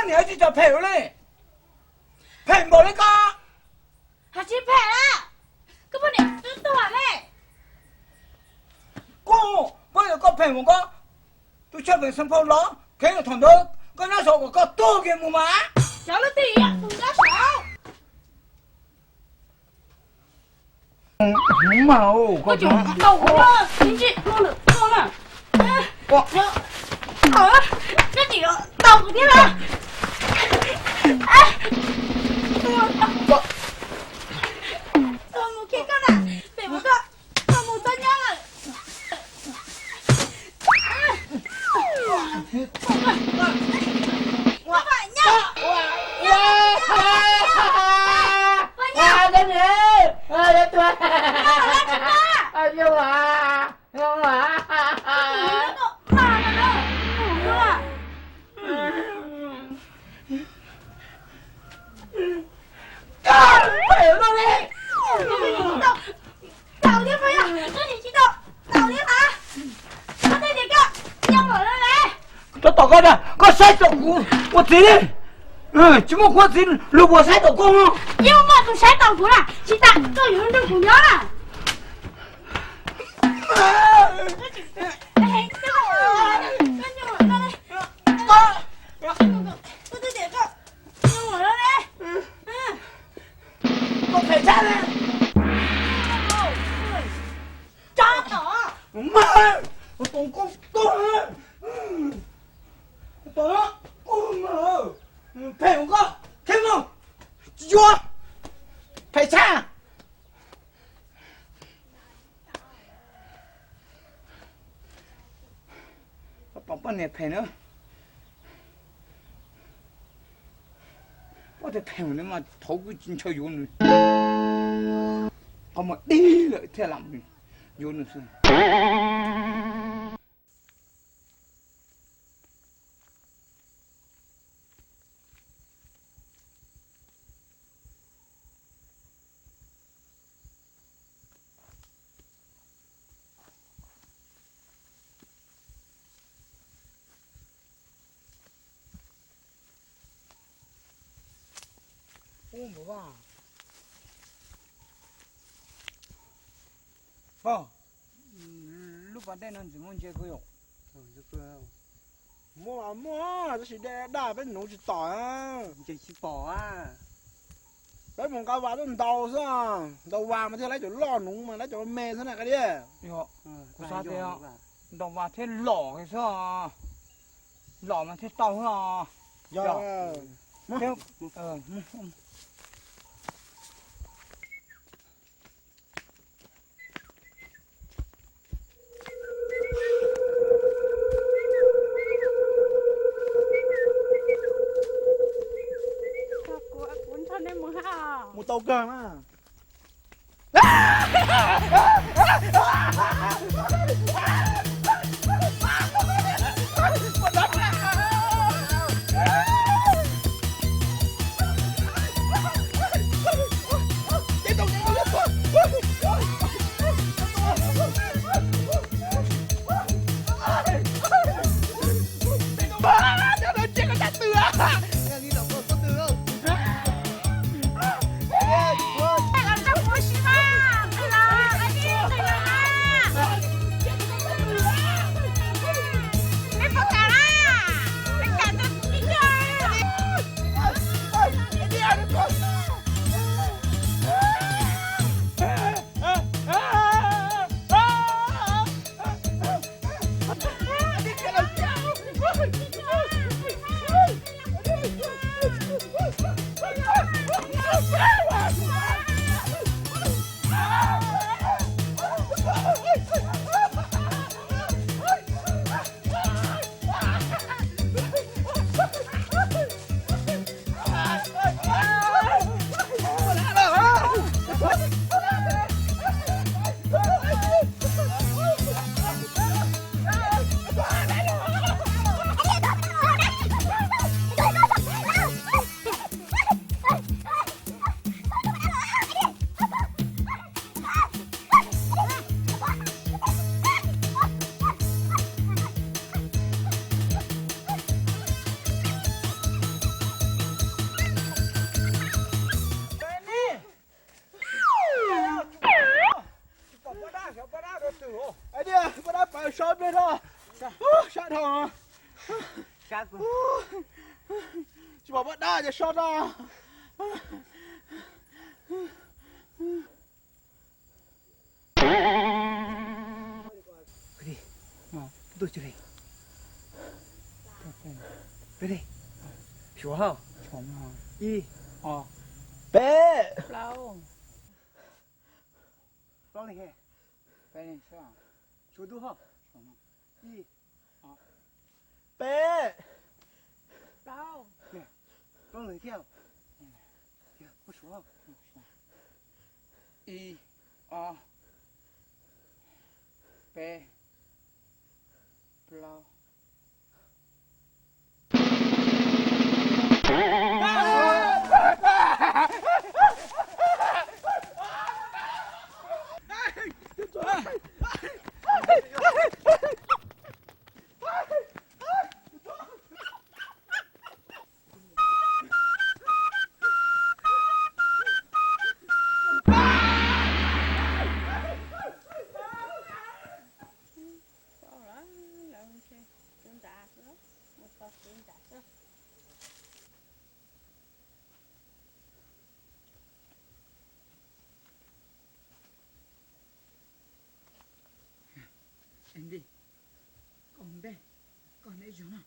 你要去找朋友嘞？朋友那个，还去陪了，可不你都完嘞。我有个朋友个，都吃份生泡了，看个团队，跟那说我个多给木嘛。小了弟呀，不要少。嘛哦，我就到我了，邻居弄了。我好了，这几个到不定了。哎，我母看干了，对不对？我母当家了。我cái gì để tôi nhưng mà hiểu đâu đi đầu đi phải à cái gì chị đâu đầu đi hả có cái gì cơ nhau ở đây này cho tao coi nè có sai tổ của chị đi chứ mà có chị lúc của sai tổ công không nhưng mà tôi sai đầu của là chị ta tôi有人就不要了có phải cha này扎倒妈我懂工懂了懂了懂了陪我个听吗yo陪cha bằng bao nhiêu phải nữa, có thể phải nữa mà thấu cái chân chơi vô nữa, còn mà đi lại theo làm gì, vô nữa xem. 我没吧？哦，六八代能怎么结个哟？这个摸，这是在边弄去打啊！这是宝啊！别问搞娃都刀上，刀娃嘛，就来就老农嘛，来就卖上那个的。哟，为啥这样？刀娃太老的是啊，老嘛太刀啊。要，một tàu cờ mà sót bên thôi. Sát thôi. Sát của Chị bảo bắt đa cho sót ra. đi. Tôi chưa đi. Về đi. Chúa hả? Chúa hả? Y. Bé. Lâu. Lâu này kìa. Bé này sao? Chúa tu hả? Y. Bé. Lâu. Nè. Lâu này theo. Kìa, có chúa không? Y. Bé. Lâu. Em đi. Con đây. Con ấy xuống nào.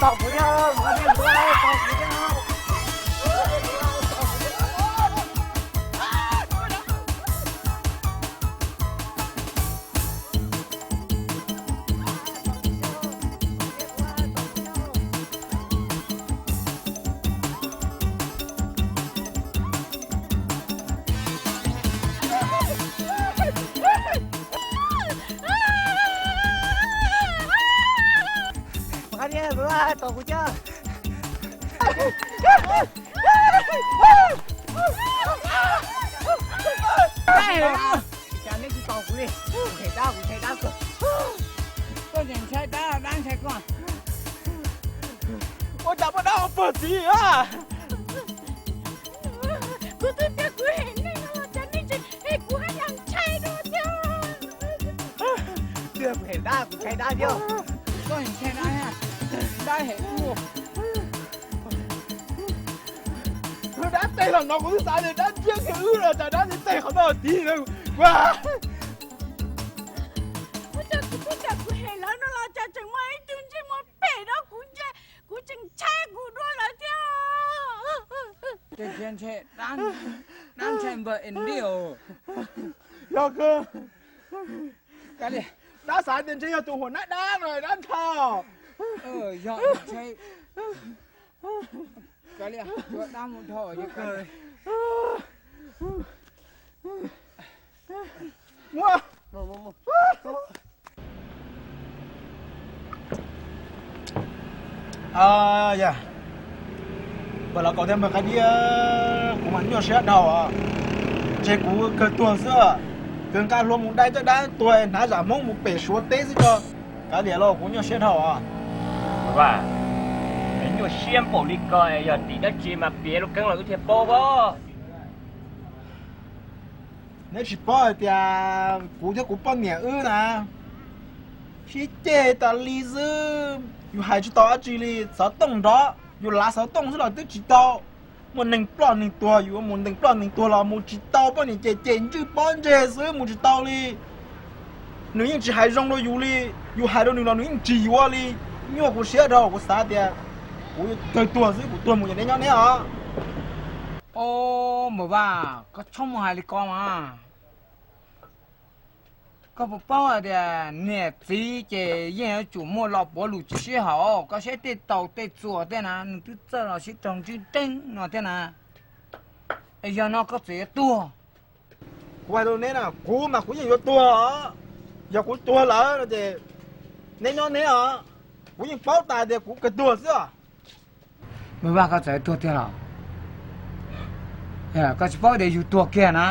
Tọc của nhau, tọc của nhau. Anh em vừa tọc của nhau. Chàng lấy cái tàu của đi, thầy đau cơ. Con nhìn thấy đau, đang thấy con. Ôi chả bắt đau bật gì á. Cô tôi biết cô hình này nó chẳng nên chứ. Ê, cô hay làm chay đó chứ. Đưa của thầy đau chưa? Con nhìn thấy đau ha. Đau hệ mua. Đã tay là nó cũng sai rồi, đã trước cái ư rồi, chả đã thì tay không bao tí nữa. Wow. Cô chả cô hình lớn nó là chả chẳng mấy tương chứ một bể đó cô chẳng chay cô đua là theo. Cái chuyện thế, đang xem vợ in điều. Yo cơ. Cái gì? Đã sai tiền chơi tụ hồn đã rồi, đã thò. Dọn chơi. Cái gì? Tôi đang một thổi như cười. Mua. Dạ. Vậy là có thêm một cái đi của mình nhiều xe đầu à. Chế cú cơ tuần xưa. Cần cả luôn một đại cho đã tuổi nãy giờ mong một bể số tế gì cho. Cái gì lo cũng nhiều xe đầu à. Và nếu như xem bộ đi coi giờ thì đã chỉ mà bia lúc căng là có thể bỏ bỏ. Nếu chỉ bỏ thì cú cho cú bỏ nhẹ ư nè. Chỉ chế ta lý dư. Dù hai chú tao chỉ lý sáu tông đó. Dù lá sáu tông là tôi chỉ tao. Một nền plon nền tua, dù một nền plon nền tua là một chỉ tao bỏ nền chế chế chứ bỏ chế sứ một chỉ tao lý. Nếu như chỉ hai rong đó dù lý. Dù hai đó là nếu như chỉ quá lý. Nhưng mà cú xế đâu, cú xá thì cú cười tua sứ, cú tua một nhà này hả? Ô, mà bà, có trong một hai lý con mà. Có một bao thì nè tí chế yên chủ mua lọc bỏ lụt chỉ hảo, có sẽ tê tàu tê chùa thế nào, cứ cho nó sẽ trồng chứ tinh nó thế nào. Bây giờ nó có thể tua. Quay đâu nè nào, cú mà cú gì vô tua hả? Giờ cú tua lỡ rồi thì nên nó nè hả? cú những bao tài để cú cái tua xưa mới ba cái giải tua thế nào cái bao đểอยู่ตัวkiaนะ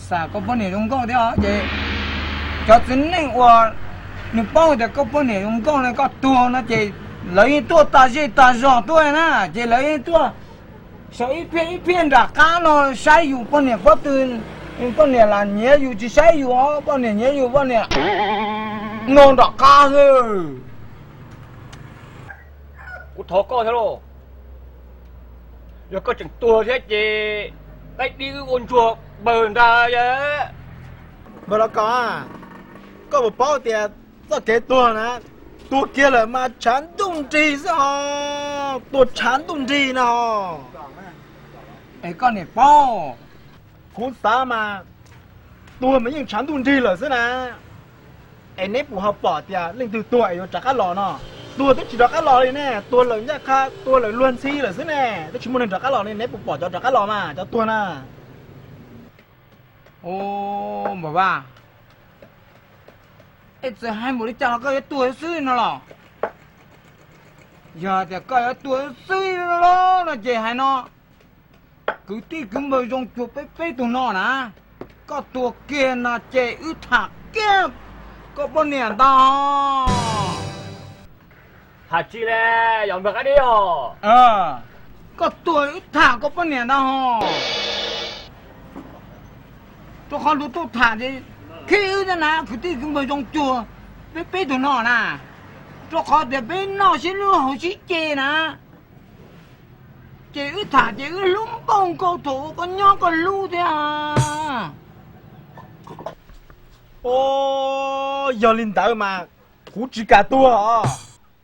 sao có vấn đề không có thế hả chị cho chính này qua nhưng bao giờ có vấn đề không có này có tua nó chị lấy tua ta gì ta rõ tua nè chị lấy tua sợ ít phiên ra cá nó saiอยู่vấn đề có từ vấn đề là nhớอยู่chỉ saiอยู่á vấn đề nhớอยู่vấn đề ngon ra cá rồi cú thò co thế rồi giờ có chừng tua thế chị cái đi ôn chuột bờn ra vậy mà nó có một bao tiền do cái tua nè tua kia là mà chán tung trì sao tua chán tung trì nào ấy con này bao cú sao mà tua mấy những chán tung trì là thế nè em nếp của họ bỏ tiền lên từ tuổi rồi trả cá lò nó tua tôi chỉ trả cá lò này nè tua là nhá kha tua là luôn xi là thế nè tôi chỉ muốn trả cá lò này nếp của bỏ cho trả cá lò mà cho tua nè ô bà ba ấy giờ hai một đi chào cái tuổi xưa nó là giờ thì cái tuổi xưa nó là gì hay nó cứ tí cứ mới dùng chuột bé tụi nó nè có tuổi kia là chế ư thạc kia có bao nhiêu đó hạt chi nè dọn vào cái đi hò có tuổi ư thạc có bao nhiêu đó tôi khôngรู้tôi thả thì khi ư thế nào cứ tí cứ mới dùng chuột bé tụi nó nè tôi khó để bé nó sẽ lưu hồ sĩ chê nè chê ư thả chê ư lúng bông cầu thủ có nhó có lưu thế à ô giờ linh tới mà cú chỉ cả tua à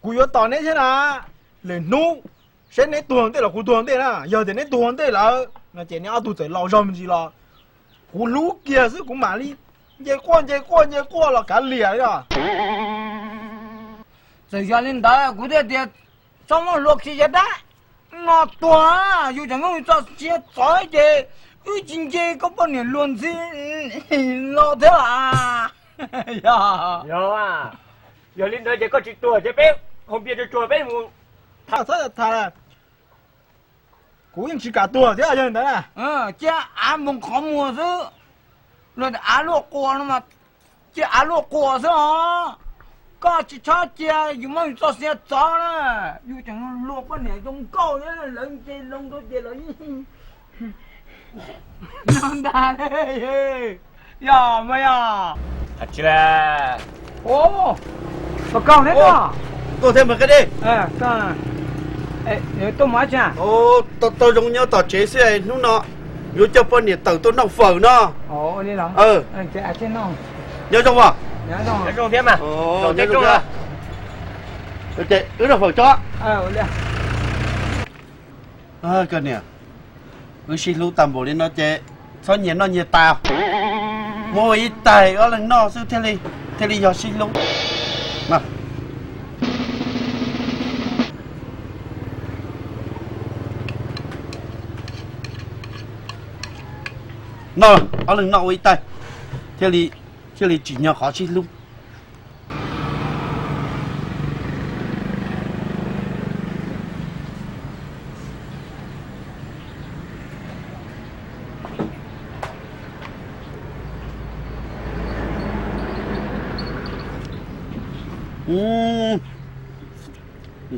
cú yếu tỏ nét thế nào lên nú sẽ nét tuồng thế là cú tuồng thế nào giờ thì nét tuồng thế là chỉ nét tu chạy lao rong gì là cú lú kia chứ cú mà đi dây qua là cả lìa đấy à giờ giờ lên tới cú thế thì xong rồi luộc gì vậy đó nó tua dù chẳng có cho chết sói chê ư chính chê có bao nhiêu luôn gì lo thế à giờ à giờ lên đây chỉ có chỉ tua chứ bé không biết cho chùa bé mu thà là cú những chỉ cả tua thế à giờ đấy à chứ ăn mông khó mua chứ rồi ăn luộc cua nó mà chứ ăn luộc cua chứ hả có chỉ cho chia dù mà cho xe chó nè dù chẳng luộc cái này trong câu nhá lợn chê lông tôi chê lợn non đà đấy ya mày à hạt chi nè ô có câu đấy đó tôi thêm một cái đi sao nếu tôi nói chả tôi dùng nhau tỏ chế xe lúc nọ nếu cho phân nhiệt tàu tôi nấu phở nó ồ đi nào trên nó nhớ trong vào nhớ rồi cái con thêm à nhớ cái trong con à ok ứ là phở chó đi cái nè ứ xin lưu tầm bộ lên nó chế sao nhiệt nó nhiệt tao mỗi tài ở lần nó sư thế li giờ xin lưu mà nó ở lần nó với tay thế li chỉ nhờ khó xin lưu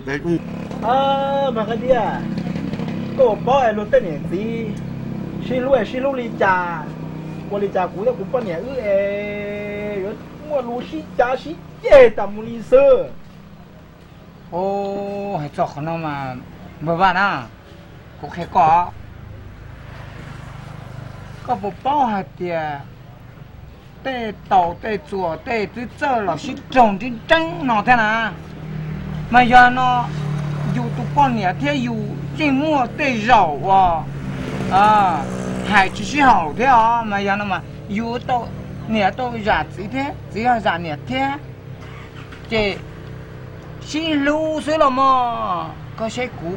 đấy cũng mà cái gì à cô bỏ ai luôn tên này gì xin lu li trà cú ta cú bao nhiêu rồi mua lu xí trà xí chè tầm li sơ ô hay cho nó mà bữa bạn à cũng hay có một bao hạt tiền tê tàu tê chùa tê tứ chơ là sĩ trồng trên trắng nó thế nào mà giờ nó dù tụ con nhẹ thế dù chỉ mua tê rau hải chỉ sĩ hậu thế à mà giờ nó mà dù tàu nhẹ tàu giả chỉ thế chỉ là giả nhẹ thế chỉ sĩ lưu xứ là mà có xe cũ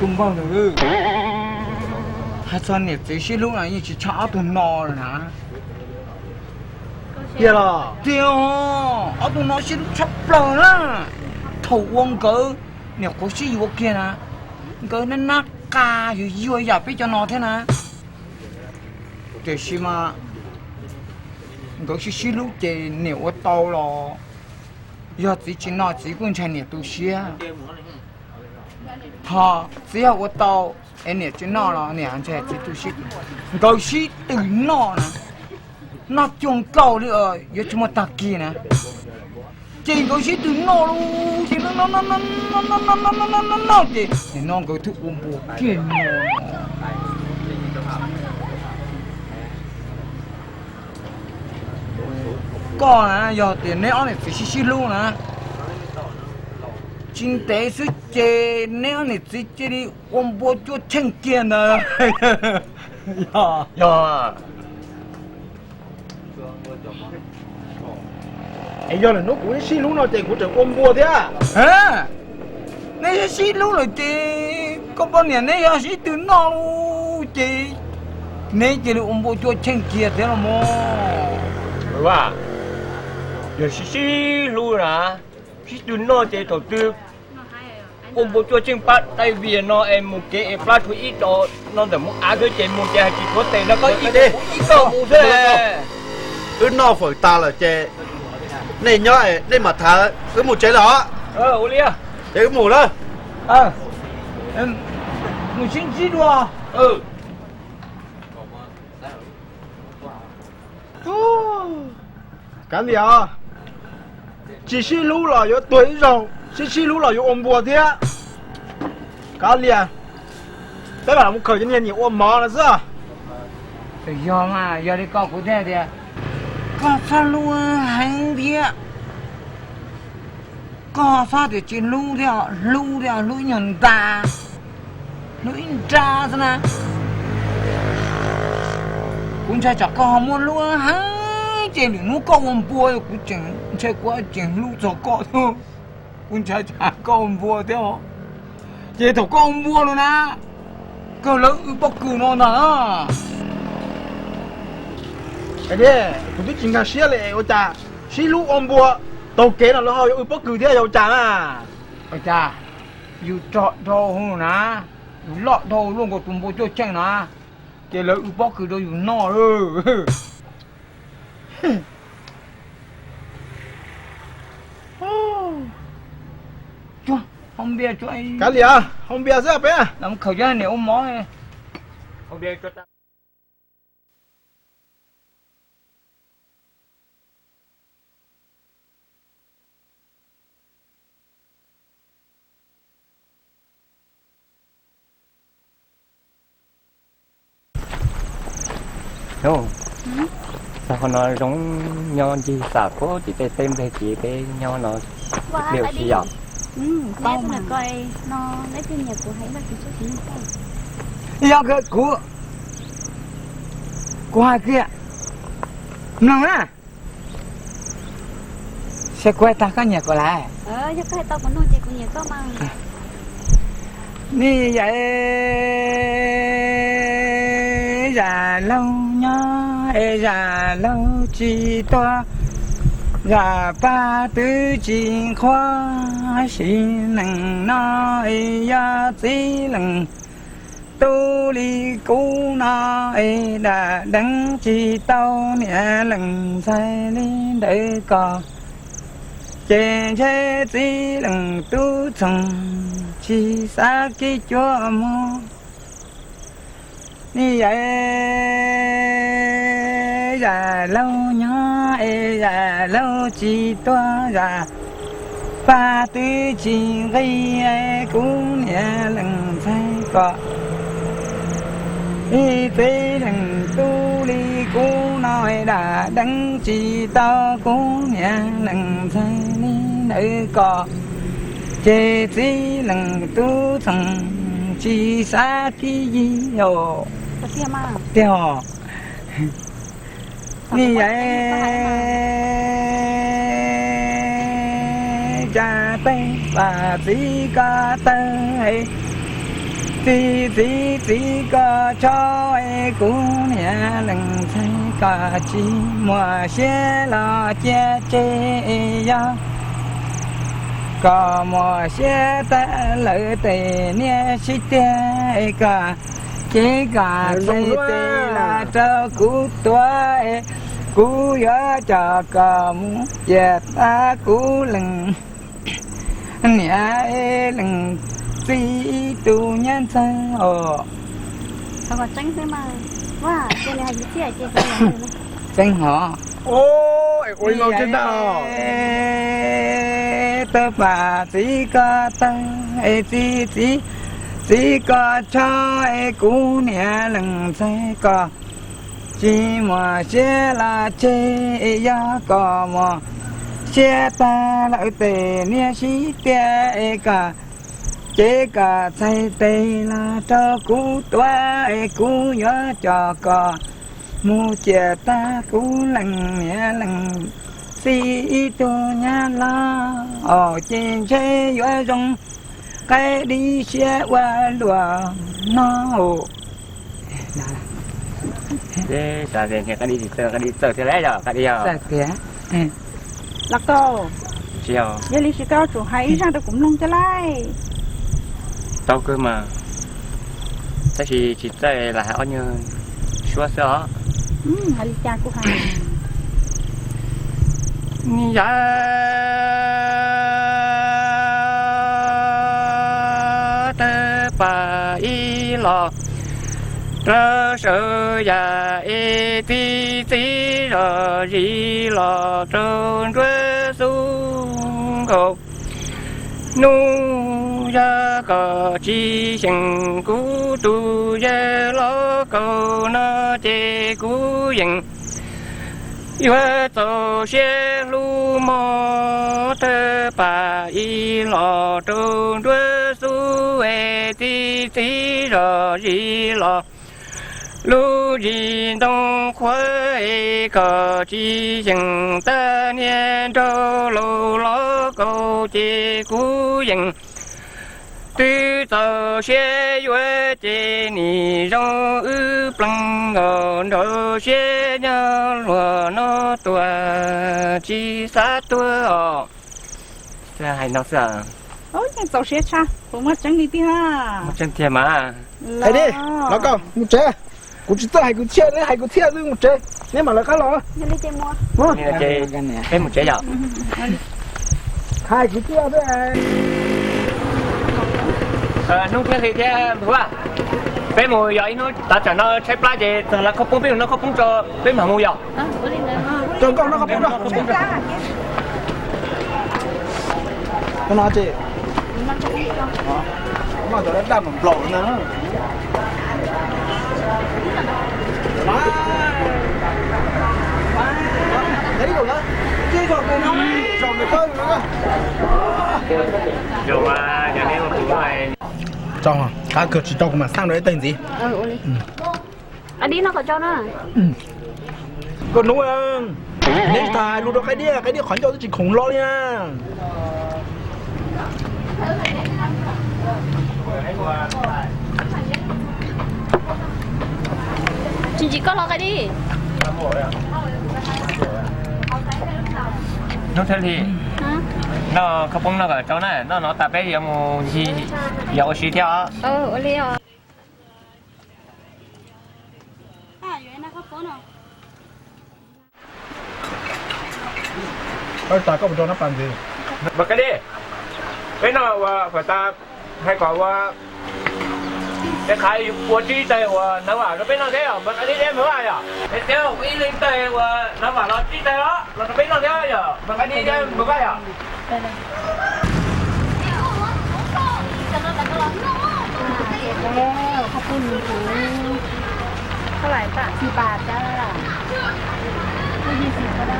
tung bao rồi hai con nhẹ chỉ sĩ lưu là như chỉ chó tụi nó rồi nè có Kia là. tiêu ở tụi nó xin chấp lời đó thầu ông cỡ nếu có gì vô kia nè cỡ nó nát ca rồi vui giờ biết cho nó thế nè để xem mà cỡ xí lúc chị nếu ở tàu là giờ chỉ nó chỉ cũng chạy nếu tu xía họ chỉ học ở tàu em nếu chỉ nó là nếu anh chạy chỉ tu xí cỡ xí từ nó nè nó trông cầu đi rồi giờ chúng ta kia nè chị có xí từ nó luôn chị nó chị thì nó có thức uống bùa kia con à giờ tiền nếu này phải xí luôn nè chính tế sự chế nếu này chỉ đi uống bùa cho chân kia nè Dạ. Ấy giờ là nó cũng xí lúc nào chị cũng chẳng ôm bùa thế à? à nếu xí luôn rồi chị có bao nhiêu nếu xí từ nó luôn chị nếu chị uống bùa cho chân kia thế là mò Đúng à? Giờ xí luôn à? Xí từ nó chế đầu tư ôm bộ cho trên bắt tại vì nó em một cái em phát thôi ít đó nó để một á cái chuyện một cái chỉ có tiền nó có ít đi. ít đâu một thế nó phải ta là chè này nhá đây mà thả cái một chế đó Olia để cái mù đó em một xin gì đó Cái gì à? Chỉ xí lúc là có tuổi rồi, xí lúc là có ôm bùa thế à? Cái gì à? Thế bảo một khởi cho nhiều ôm mò là sao? thì giờ mà giờ đi coi cụ thể thì có sao luôn hành đi có sao thì chỉ lưu nhận ta lưu ra thế nào cũng chạy chắc có muốn luôn hả chỉ để nó có ôm bùa cũng chẳng chạy qua chẳng lưu cho có thôi cũng chạy chắc có ôm bùa thế hả chỉ thầu có ôm bùa luôn á cơ lỡ bất cứ nó nè Cái đấy, cũng biết chính là xí lệ ô cha, xí lúc ôm bùa, tàu kế là nó hơi bất cứ thế đâu cha à. ôi cha you trọ thô hông nè you lọ thô luôn có tụm bố cho chăng nè chỉ lỡ bóc cứ đâu you no chúa không biết chúa ấy Cái gì à? Không biết sao bé? làm khởi ra nếu mó này không đi cho ta Đúng không? Sao nó giống nho gì xả phố chỉ tên tên về chỉ cái nho nó điều gì vậy? Bao mà coi nó lấy cái nhà của hãy bắt cái số gì không? do cái của hai kia nâng á sẽ quay ta cái nhà của lại Cho cái tao của nó chỉ của nhà có mà như vậy già lâu nhớ già lâu chỉ toa già ba tứ chỉ khoa xin nâng nói ya chỉ lần tu li cú nói đã đắng chỉ tao nhẹ lần sai lên đời cò chê chê chỉ lần tu chồng chỉ xa cái chúa mô như vậy già lâu nhớ già lâu chỉ toa già ba tư chỉ gây cũng nhẹ lần sai cọ y tế lần tu ly cũng nói đã đắng chỉ tao cũng nhẹ lần sai lên nơi cọ chê chỉ lần tu thằng chỉ xa cái gì rồi có tiền mà tiêu như vậy cha tay và chỉ có tay chỉ có cho cũng nhà lần thay cả chỉ mùa xe là che che ya có mùa xe ta lợi tề nia xí tê cả chế cả tê tê là cho cú tuổi cú nhớ cho cả mu về ta cú lừng nia lừng xí tu nhân sang ồ Sao còn tránh thế mà wow trên này hành cái gì trên này tránh họ ôi ngồi trên nào tơ bà chỉ có tăng chỉ có cho cú nè lần xe có chỉ mà xe là chê ya có mà xe ta lại tề nè xí tê cả chế cả thay tê là cho cú toa cú nhớ cho có mu chia ta cú lần mẹ lần si tu nhà la ở trên xe gió rong cái đi xe qua lúa nó thế sao thì cái đi chờ thế đấy rồi cái đi rồi sao thế Lạc Tô chiều giờ lý sư cao chủ hay ra được cũng nông cho lại tao cơ mà thế thì chỉ chơi là họ như xóa xóa hay cha của hai dạ tơ bà y lò trơ sơ dạ y tí tí rò rì lò trơn rơ xuống cầu nu ra có chi sinh cú tu ra lo cầu nó chê cú dừng yêu tổ xe lu mò tơ bà y lò trơn rơ su e tí tí rò rì lò lu rì đông khuấy có chi dừng ta niên trâu lô lo cầu chê cú dừng từ tàu xe yuê chê nì rong ư plăng ngờ đồ xe nhớ lùa nó tua chi sát tua xe hay nó sợ ôi nhưng tàu xe cha cũng mất tránh đi tí ha một chân thiệt mà hay đi nó con một chế cũng chỉ hay cũng thiệt đấy hay cũng thiệt luôn một chế nếu mà là cái lo giờ đi chơi mua như là chơi thêm một chế dạo hay cũng thiệt đấy nông thiên thì thế đúng không? Bé mùi giờ nó đã cho nó chế plá gì, thường là không biết nó không cho bé mà mùi giờ. Trường con nó không biết đâu. Nó nói chị. Mà giờ nó đang lộn nữa. Đấy rồi đó. Chơi rồi cái nó, rồi cái phân nữa. Rồi mà nhà em cũng này. Trong à? Cá cược chỉ trong mà sang đấy tên gì? Oli. Đi nó có cho nó. Còn đúng không? Nên tài luôn đó cái đĩa khoản cho chỉ khủng lo nha. Chị có lo cái đi. Nó thế thì nó không bông nó ở chỗ này nó tập cái gì mà gì dạo xí theo Oli à. Vậy nó có phone nào? Ta có một chỗ nó làm gì? bật cái đi cái nào phải ta hay có cái khai của chi tệ của nó bảo nó biết nó thế à bật cái đi đem nữa à cái theo ý linh tệ của nó bảo nó chi tệ đó nó biết nó thế à bật cái đi đem bật cái àขอบคุณเท่าไหร่ป่ะ10 บาทจ้าไม่20ก็ได้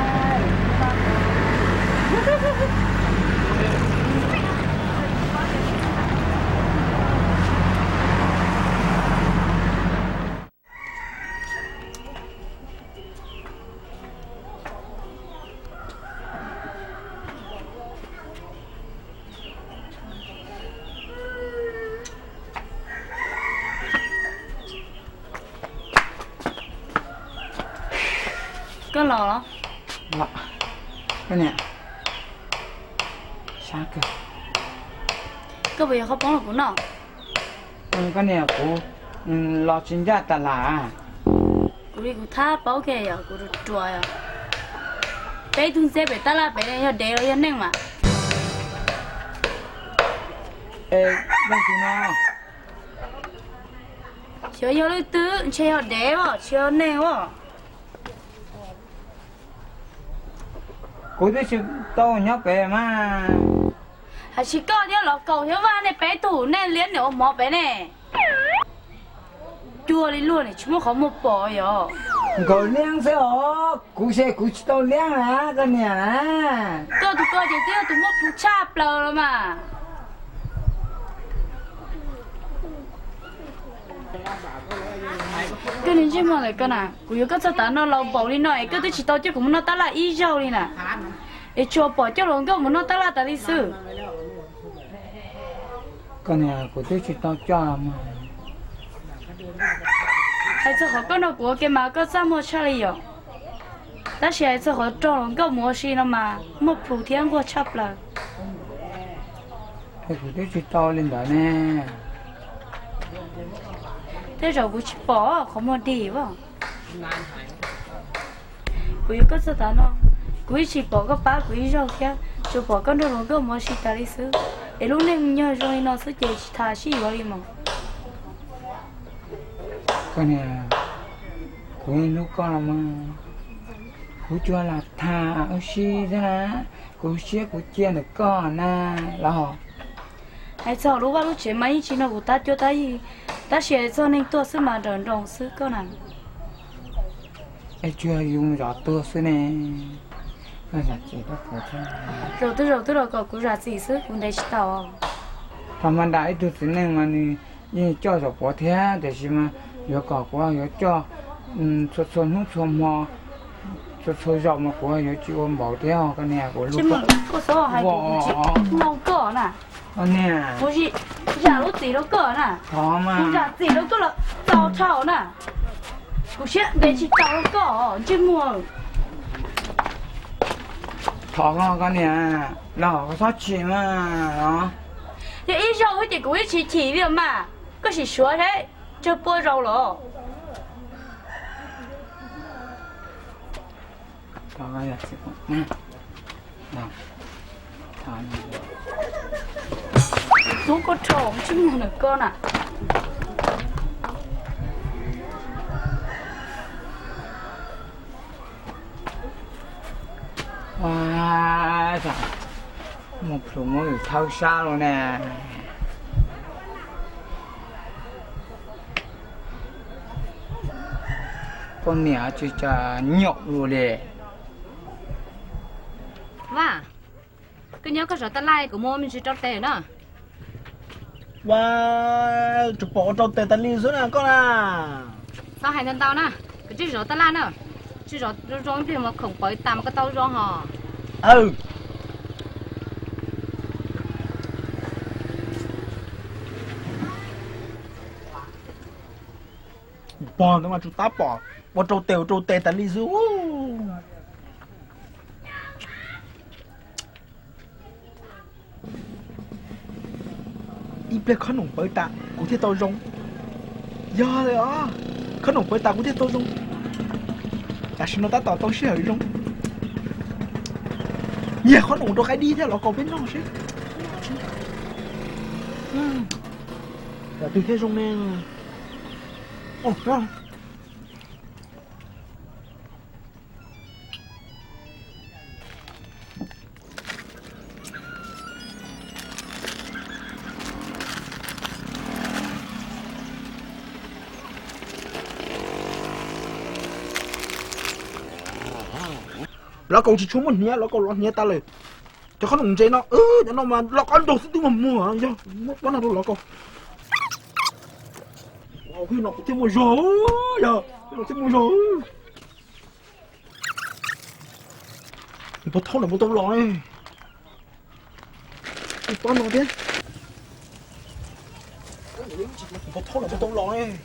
có lò đó lọ cái nè sao cơ có bây giờ không bóng là của nó cái nè của lọ chín ra ta là của đi của tha bảo kê à của được chùa à bé thun xe bé ta la bé này để ở yên nè mà ê đang thì nó chiều giờ lấy tứ chiều để vào chiều nè vào cô tôi chịu tao nhóc bé mà chỉ có theo lọ cầu theo van này bé thủ nên liên nếu mò bé này chua đi luôn này chúng không một bỏ rồi cậu liang sẽ ở cú xe cú tao liang à cái nè à cơ thì cơ chỉ tiêu tụi một phụ chạp lờ rồi mà cái này chứ mà lại cái nào cũng có cái tao nó lâu bỏ đi nói cái tôi chỉ tao chứ cũng nó tao là y dâu đi nè để cho bỏ cho lòng cái mà nó tao là tao đi xử cái này của tôi chỉ tao cho mà hay cho họ có nó của cái mà có sao mua cho đi rồi ta sẽ cho họ cho lòng cái mua gì nó mà một phụ thiên của chập là cái của tôi chỉ tao lên đó nè thế rồi cũng chỉ bỏ không mua đi vào cũng có sao ta nó cũng chỉ bỏ cái bát cũng rồi kia cho bỏ cái đồ lòng cái mua gì ta đi xử để lúc này nhớ rồi nó sẽ chỉ thà gì vào đi mà cái này của lúc con là mà của cho là thà ở xí thế nè của xí của chia được con nè là họ hay sao lúc lúc chuyện mấy chuyện nó của ta cho ta gì ta sẽ cho nên tôi sẽ mà đòn rồng sư con này ai chưa dùng rõ tôi xí nè cái là chỉ có của thôi rồi tôi có cũng ra gì sư cũng đấy tao thằng anh đại tôi xí nè mà như cho rồi bỏ thế để gì mà giờ có quá giờ cho số không số mò số rộng mà của giờ chịu bỏ theo cái này của lúc mà có số hay cũng chỉ nấu cỡ nè anh nè不是假如自己都个呢 khó 不 mà 是自己都个了早炒呢不是得去找个这么 khó ngon cái nè lò có sót chỉ mà đó 这一烧会得故意去提的嘛可是说嘿这不肉了 khó cái là chỉ nè nào thằng tú có trộm chứ mà nữa con à wow trời một số mỗi thao xa rồi nè con mẹ chỉ cho nhậu rồi đi và cứ nhớ có rõ ta lai của mua mình chỉ cho tiền đó và chụp bộ trong tiền ta liên xuống nè con à sao hai lần tao nè cứ chỉ rõ ta lai nữa chỉ rõ rong thì mà không phải tầm cái tao rong hò ừ bỏ nó mà chúng ta bỏ trâu tiền ta liên xuống ít biết khăn nồng bơi tạ của thế tao rong giờ rồi à khăn nồng bơi tạ của thế tao rong ta xin nó ta tao sẽ hơi rong nhiều khăn nồng đâu cái đi theo nó có bên rong chứ là tôi thế rong nè ồ rong nó còn chỉ chúng mình nhé nó còn lo nhé taเลยcho con đồng chế nó cho nó mà nó con đồ thứ mà mua hả chứ nó nào nó còn khi nó thêm một rồi giờ nó thêm một rồi một thau là một tông lò này con nó thế một thau là một tông lò này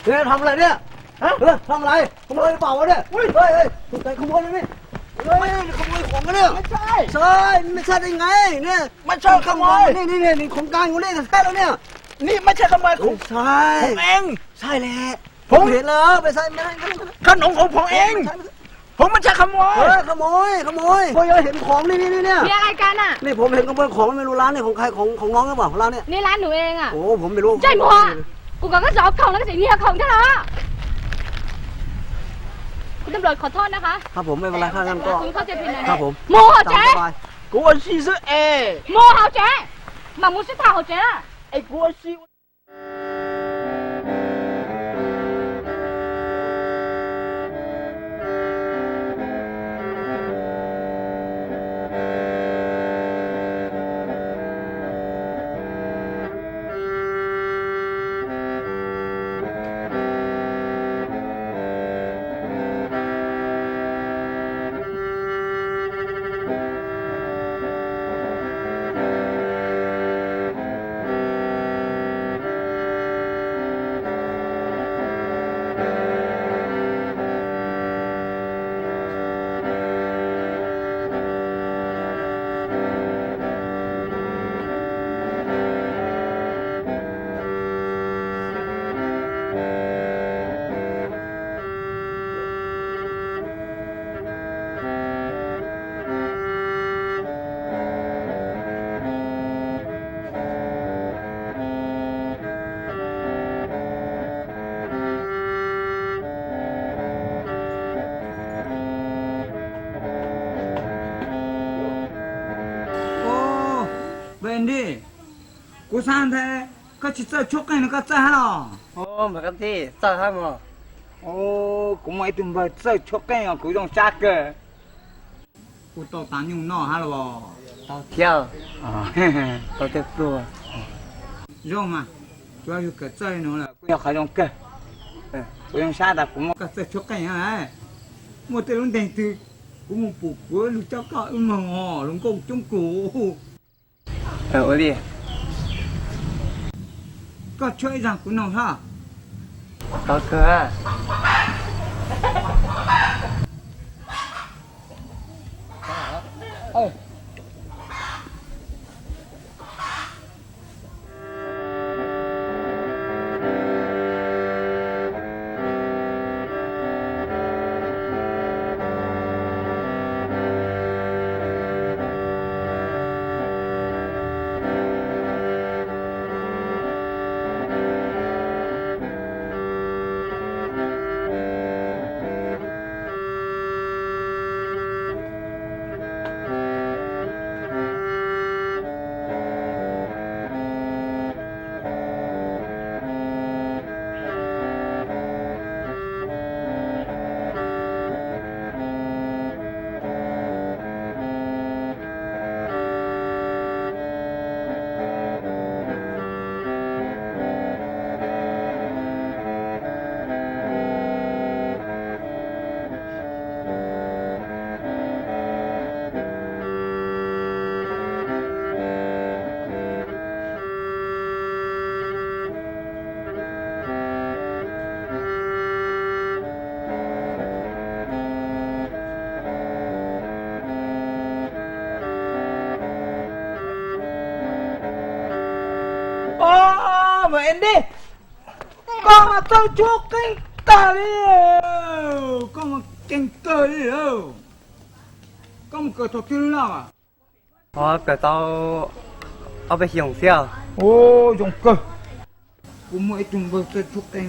thế làm lại đấy ฮะทำอะไรขโมยเปล่าวะเนี่ยเฮ้ยถูกใจขโมยเลยนี่เฮ้ยขโมยของกันเนี่ยไม่ใช่ไม่ใช่ได้ไงเนี่ยไม่ใช่ขโมยนี่ของกลางอยู่นี่ใช่แล้วเนี่ยนี่ไม่ใช่ขโมยของใช่ผมเองใช่แหละผมเห็นแล้วไม่ใช่ขนมของผมเองผมไม่ใช่ขโมยขโมยพอเห็นของนี่เนี่ย มีอะไรกันอ่ะ นี่ผมเห็นขโมยของไม่รู้ร้านนี่ของใครของน้องหรือเปล่าร้านเนี่ย นี่ร้านหนูเองอ่ะ โอ้ผมไม่รู้ ใจหมัวกูก็จะเอาของแล้วก็จะเนี่ยของเท่าไหร่คุณตำรวจขอโทษนะคะ ครับผมไม่เป็นไรถ้างั้นก็ คุณเข้าใจผิดนะครับ ผม โมโหเจ๊ 我是哎， โมโหเจ๊มามุสิท่าโหเจ๊อะ 哎，我是。웬디 고사한테 같이 저 촉간이 같이 하나 먹었지 싸하모 고마이 좀 저 촉간이 그좀 작게 또 다니면 너 하러 tao theo tao theo đùa 좀아 좋아요 그 저기 놓으라 그냥 가정 그 그냥 사다 고마 저 촉간이 하나 뭐 때론 댕트 고모 뽑고 루짜까 음어 롱공 좀 고 어디 có chơi rằng của nó hả? có cơ mà em đi con mà tao chuốc cái tờ đi con mà kinh tờ đi con mà cờ thuật chứ nào à cờ tao ở bên hiểm xeo ô dùng cờ cũng mỗi chung vừa chơi chuốc cái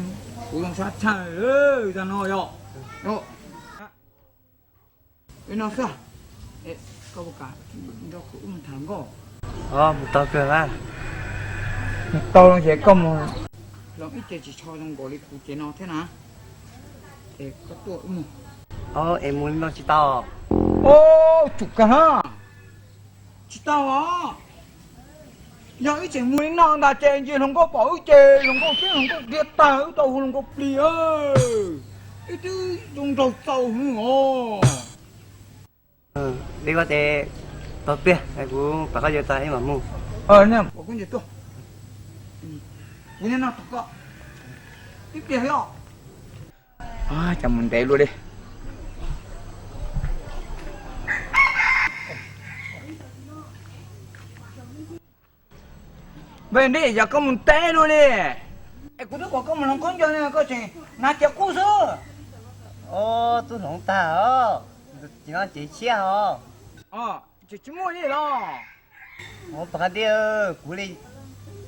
cũng làm sao chạy ra nó rồi đó cái nó sao có một cái nó cũng thằng có một tao cờ ra tao nó sẽ công lòng ít chỉ cho trong gọi đi cụ chế nó thế nào để có tuổi mà em muốn nó chỉ tao ô chụp cả ha chỉ tao á giờ ít chỉ muốn nó đã chơi gì không có bỏ chơi không có chứ không có điệt tao tao không có đi ít chứ dùng đầu tao nữa đi qua để tao biết cái cú bà có giờ tay mà mua nè có cái gì tôi cái này nó có tiếp theo chả muốn té luôn đi. Bên đi giờ có muốn té luôn đi. Ê, cô đứa có muốn con cho nên có chuyện nát chả cú sơ. Ô, tôi không ta ó. Chỉ nói chị chia ó. Chỉ mua đi lo. Ô, bà đi cú đi.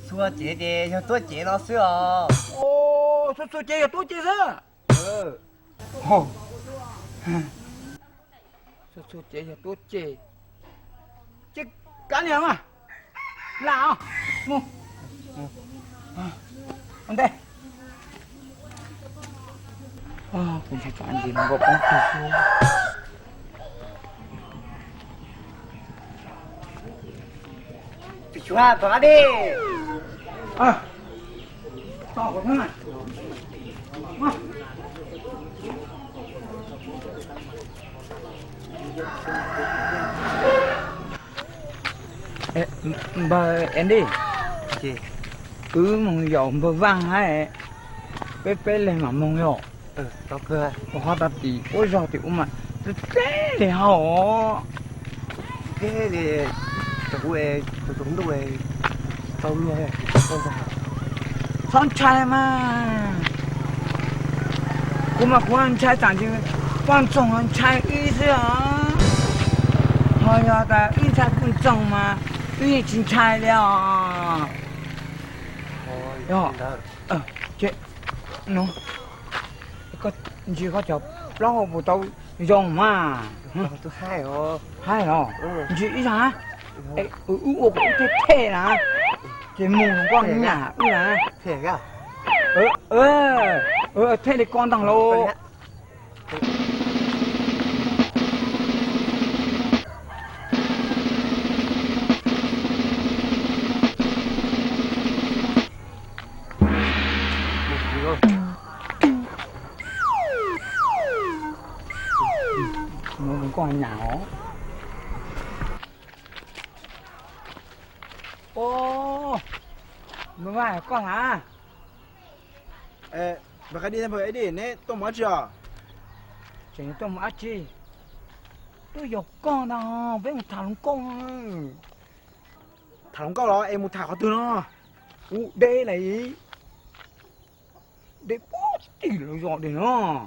Xua chế đi, cho tôi chế nó xưa ó. Ô, số chế cho tôi chế sơ. Ồ. Số chế cho tôi chế. Chế cá nhiều mà. Nào. Mua. Ăn đây. Cũng phải cho ăn gì mà gọt con thịt luôn. Chú à, bà đi. To của nó này. Ê, bà Andy. Chị. Mong dầu bà vang hay. Bé lên mà mong dầu. Đó cơ. Họ ta tí, ôi giời thì mà thế thì hả? Thế thì tụi chúng tôi tao luôn ấy. Con trai mà. Cô mà cô anh trai chẳng chứ quan trọng anh trai ý chứ hả? Hỏi ra ta ý trai quan trọng mà ý chính trai liệu. Đó. Chị nó có chỉ có chụp lo bộ tao dùng mà Tôi hai rồi. hai rồi chị ý hả ô cái thế là chị mù con nhà là Thế à? thế thì con thằng lô mình còn nhỏ ô mới phải con hả bà cái đi thêm với ấy đi nè tôi mới chưa chỉ tôi mà chi tôi dục con nào với một thằng con thằng câu đó em một thằng có từ nó đây này để bó tí rồi dọn để nó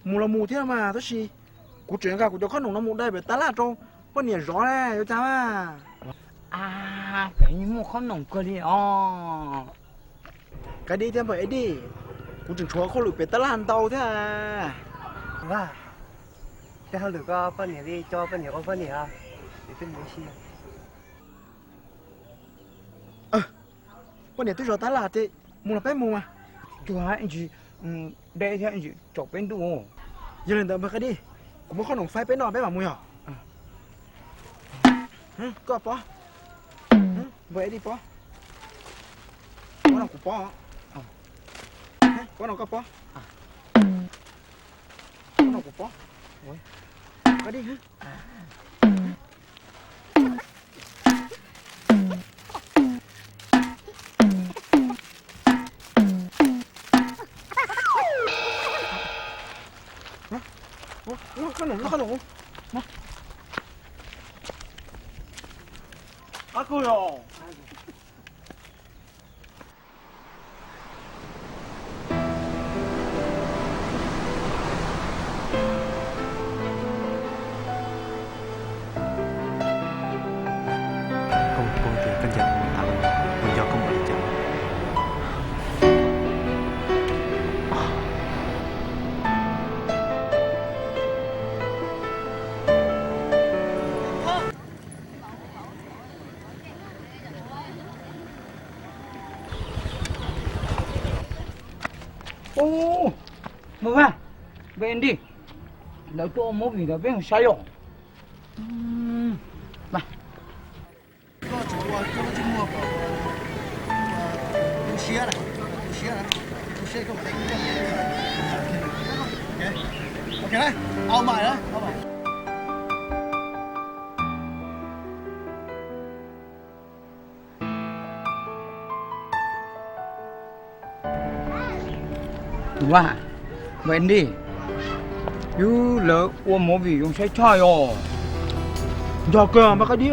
mù là mù thế mà tôi xì cú chuyện cả cú cho con nó mù đây phải tá là trâu con nhỉ rõ đấy yêu cháu phải như một con nồng cơ đi cái đi thêm với ấy đi cú chuyện chúa không được phải tá là tàu thế à Và thế không được có phân nhỉ đi cho phân nhỉ có phân nhỉ à để phân nhỉ xì con nhỉ tôi rõ tá là thì mù là phải mù mà chú hai anh chị đây thì anh chị chọc bên đủ giờ lên đợi cái đi cú một con nồng phải bên nọ bên mà mù hả có bó với ấy đi bó có nào cú bó có nào có bó có nào cú bó cái đi hả nó không 아 그요 con chuyện con giật một thằng mình do con bị chậm ô mà va bên đi đợi tôi mua gì đó bên sai rồi mà ok đấy ao mày đấyว่า Vậy đi. Yêu lỡ ôm mỏ vì dùng sai chơi rồi. Giờ cơ mà cái đi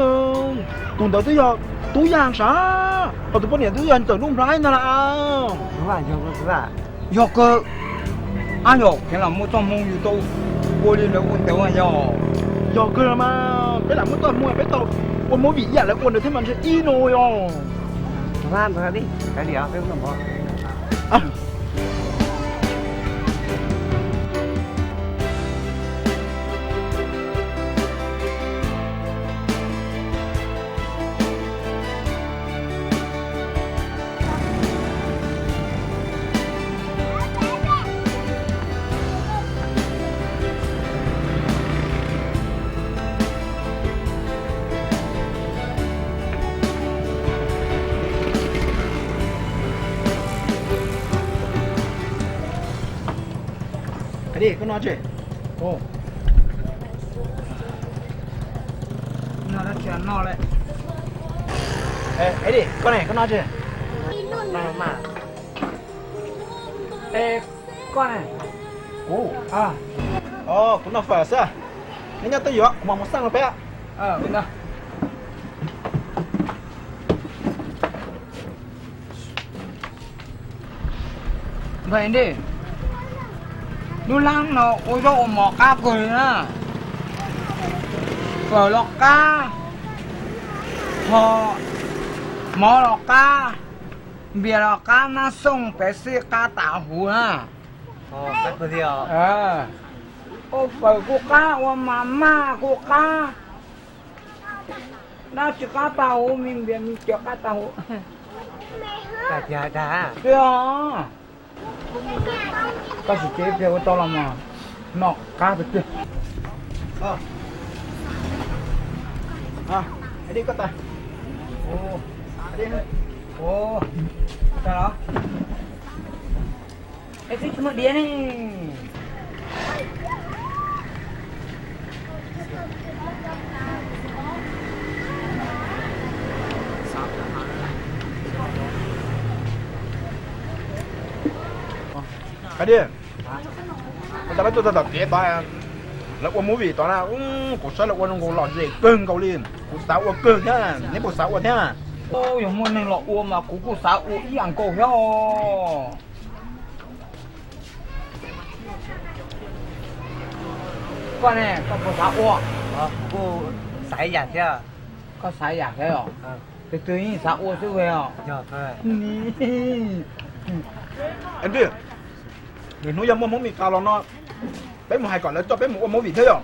tuần tới tới giờ túi giang sao? Ở tụi bọn này túi giang tưởng đúng rái nữa là. Đúng rồi, đúng rồi. Giờ cơ. Ai rồi? Cái là mua trong mông như tôi. Cô đi đâu quân tiểu à giờ. Giờ cơ mà cái là mới toàn mua cái tàu. Ôn mỏ vị dạng lại ôn được thế mà sẽ y nồi rồi. Phan thôi đi. Cái gì đó, cái không có. À. Cái đi, con nói chuyện. Ồ. Nó đã chuyển nó lại. Ê, ấy đi, con này, con nói chuyện. Mà. Ê, con này. Ồ, À. cũng nó phải sao? Nếu nhá tới giờ, mà một sang là bé. Bên đó. Vậy đi. Nó lăng nó ôi dồi mỏ cá cười nè. Cờ lọc cá. Họ mỏ lọc cá. Bìa lọc cá nó sông bé xê cá tảo hú nè. Cái gì à? Ô phải cô cá ô mama cô cá. Nó chỉ cá tàu hú mình bìa mình chở cá tàu hú. Cả. Kìa. Có sự chế kêu to là mà nó cá được chưa? Ấy đi con ta. Ồ, Ấy đi thôi. ồ, sao đó? Ê, cái mà điên này. Cái đi. Con ta nói tôi tập chế ta là ôn mũi vị đó là cuộc sống là ôn ngô lọt gì cưng cầu liền cuộc sống ôn cưng thế nếu cuộc sống ôn thế à Ô, dùng môn này lọ uống mà cú sao uống ý ăn cổ nhau. Con này, con cú sao uống? Cô sải giả thế à? Có sai giả thế hả? Từ từ như sao uống chứ về hả? Giờ thôi. anh đi người nuôi dâm món mì cào nó bé một hai còn lấy cho bé một ôn mũi vị thế rồi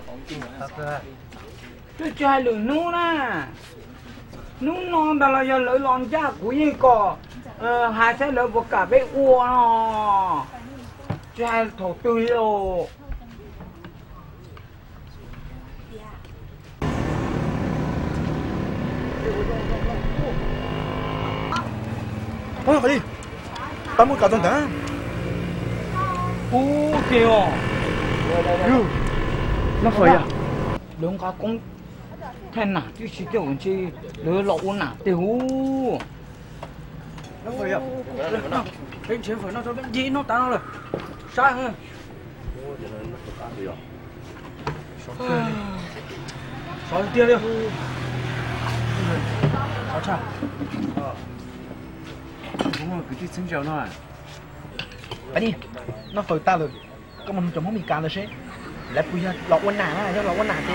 Chứ chơi lửa nú nè. Nú non đó là giờ lửa lon cha của gì cò. Hai sẽ lửa của cả bé uo nó. Chơi thổ tươi rồi. thôi phải đi tao muốn cào tao đã Kìa. nó phải à Đúng cả cũng thêm nào chứ chỉ tiểu chi lửa lọ uống nào tiểu. nó phải à Bên chế phải nó cho bên gì nó tao rồi. Sao hả? sao tiền đi sao cha Đúng rồi, cứ đi xin chào nó à. phải đi nó phải ta rồi có mình chồng món mì cào rồi sẽ lại bây giờ lọt ôn nà á lọt ôn nà thì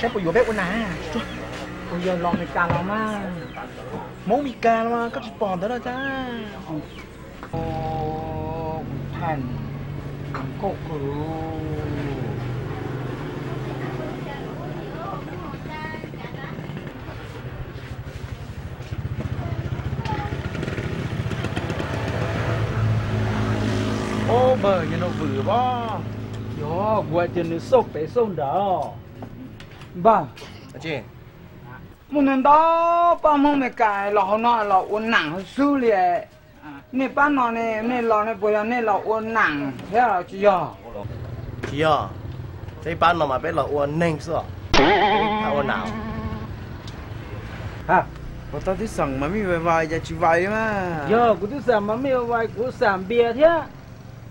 sẽ bây giờ bé ôn nà Bây giờ lọ mì cà lọ mà. món mì cào mà có chỉ bò đó cha Ô, thành cổ cử. ô bờ như nó vừa bo Yo, quay tiền nó sốc bé sông đó. Ba. Chị. Một lần đó ba mong mẹ cài lọ nó lọ uốn nặng sư liền. Nè ba nó nè lọ nè bây giờ nè lọ uốn nặng thế là chị giờ. Chị à. Thế bán nó mà bé là uốn nhanh sao? À uốn nào? Hả? Cô tao thích sẵn mà mi vài giờ chị vài mà. Giờ của tôi sản mà mi vài của sản bia thế.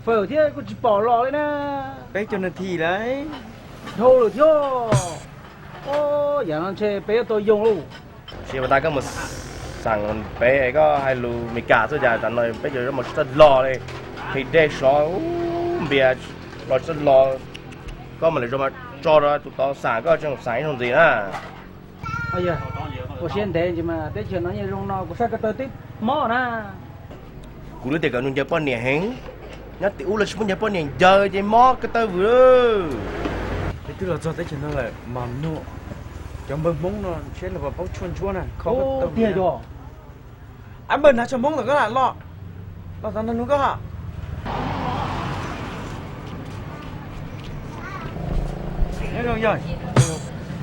phở thế có chỉ bỏ lò đấy nè. Bé cho nó thi đấy. Thôi rồi thôi. Ô, giờ nó chơi bé tôi dùng luôn. Chị mà ta có mộtสั่งbé có hai lù mì cả thôi giờ tận này bây giờ nó một chút lò đây thì để số bia một chút lò có mà lại cho ra tụi tao xả có trong sáng không gì nữa. Bây giờ, cô xem thế chứ mà tới chuyện nó như rong nó có sao cái tôi tiếp mỏ nè. Cú lấy tiền cả nung chơi bao nhiêu hẹn nhớ tiểu là muốn chơi bao nhiêu giờ chơi mỏ cái tôi vừa. Thế tức là do tới chuyện nó là mầm nụ cho mừng mông nó chết là vào bóng chuôn chuôn này không có tầm tiền rồi. anh bận hả cho mông là cái là lo ra nó nuôi cái hả nhớ không rồi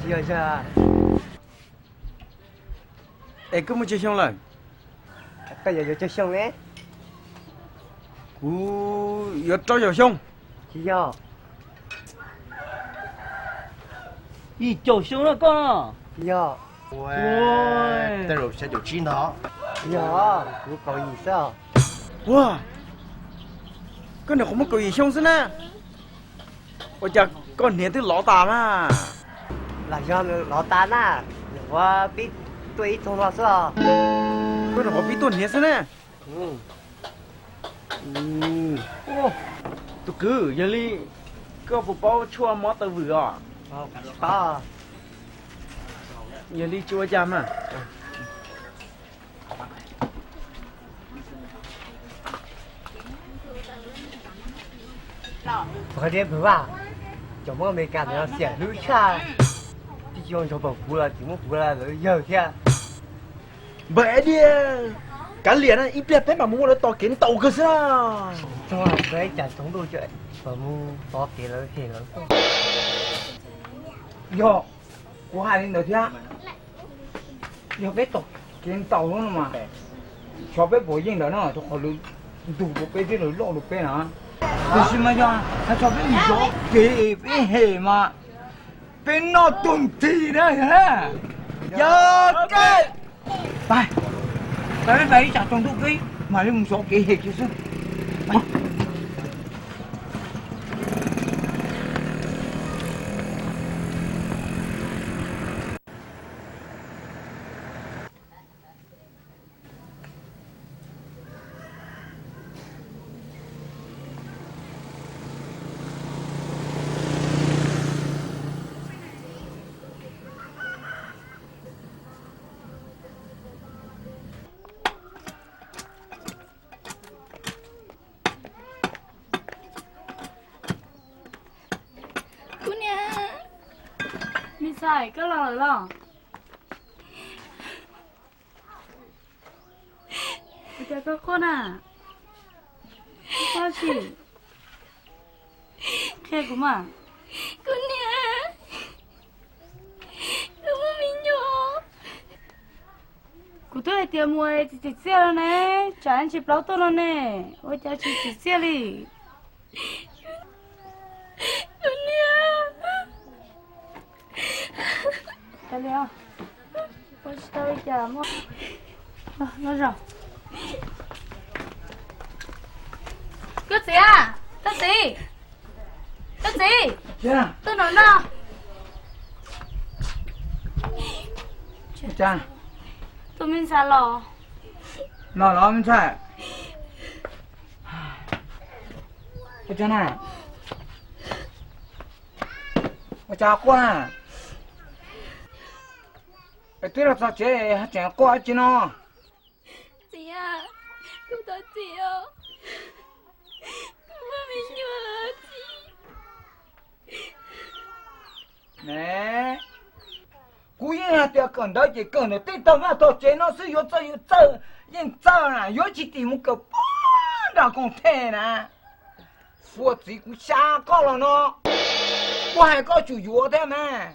Giờ giờ. ê cứ một chiếc xong rồi Bây giờ cho xong đấy. cú giờ cho giờ xong Chỉ do. Đi chỗ xuống nó con. Do. Ôi, tên rồi sẽ chịu chín đó. Do. Cú có gì sao? wow cái này không có gì xong xin nè ôi chà con nhớ tới lọ tà mà Là do nó tan à. Và biết tôi không lo sao. cái này có biết tuần nhớ xin nè ô tôi cứ giờ đi có một bao chua mót tao vừa à Có. giờ đi chua chăm à Có đêm vừa vào. Chúng nó mới cảm thấy xỉa lũ xa. Đi cho cho bảo phú là chỉ muốn phú là rồi giờ kia. bẻ đi cả liền á ít biết thế mà mua nó to kiến tàu cơ sao Cho cái chả sống đôi chuyện. Và mua có tiền lớn thì lớn không. Yo, có hai đến nữa thế. Yo bé tộc kiến tàu nó mà. Cho bé bồi yên đó nó cho họ lưu đủ một bé thế rồi lộ được bé nào. Tôi xin mà cho,他说被你说给被黑嘛，被闹动地的ฮะ giờ cái ไปไปจับตรงทุกที่มาเรื่องมึงโชว์เกย์เหตุchứซึ่งไป mình xài cái lò lò bây giờ con à sao chị khe của mà con nè đúng không mình nhổ cụ tôi tiền mua thì xe rồi nè trả anh chị bao tôi rồi nè ôi cha chị xe đi con nè cái nào ôi tao đi chờ mua nó rồi Cái gì à? Cái gì? Cái gì? Dạ. Tôi nói nó. Cha. tôi mình xả lò Nó mình chạy. Cha này. Cha qua. Cái tuyết là sao chế hát chén qua chứ nó. chị à cô ta chị à mà mình nhớ chị Nè. Cú yên là tiệc cần đấy chỉ cần để tin tâm mà thôi chế nó sử dụng chơi yên chơi nè yếu chỉ tìm một cái bó đã còn thế nè. Phụ chỉ cú xa có là nó. Cú hai có chủ yếu thế mà.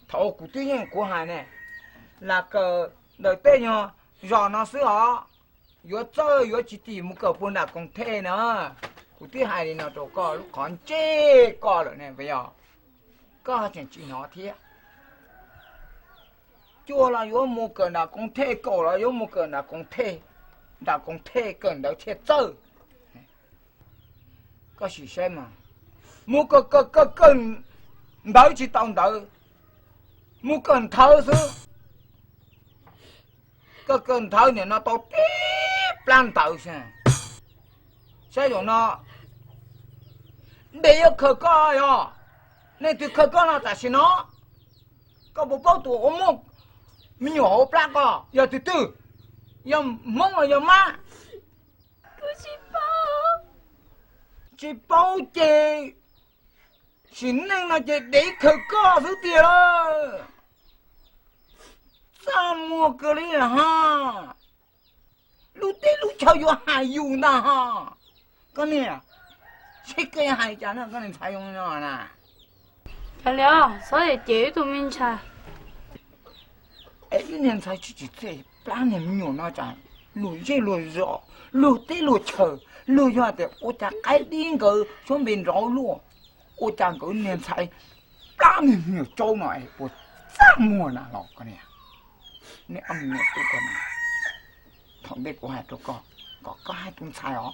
Thầu cú tuy nhiên cú hai này là cờ đời tên nhờ rõ nó sử họ yếu chơi yếu chỉ tìm một cái bó đã còn thế nữa. Cú thứ hai thì nó chỗ có lúc còn chê có rồi nè bây giờ. Có chuyện chỉ nó thiệt. Chua là yếu một cái là cũng thế, cổ là yếu một cái là cũng thế. Đã cũng thế cần đó thiệt chơi. có gì xem mà mua có cần đợi chỉ tao đợi mua cần thơ chứ có cần thơ này nó to tiếp lan tự xem sai rồi nó để cho khờ coi à nên từ khờ coi nó tại sao nó có bộ bao tuổi ốm không mình nhỏ plak à giờ từ từ giờ mông là giờ má cô chị bao chị xin nên là chị để khờ coi thứ tiền sao mua cái này ha lúc tết lúc chơi vô hài dùng ta ha cái này cái cây hài chả nó cái này phải dùng nó nè Cái liệu, sao để chế tụi mình chả? ấy cái này phải chỉ chơi plan này nhiều nó chả lùi dây lùi rõ lùi tết lùi chờ lùi cho để ô chả cái điên cờ xuống bên rõ luôn ô chả cái này phải plan này nhiều trâu này bộ sao mua nè lọ cái này nè ông nhẹ tôi còn thằng bé của hai tôi có hai tuần sai ó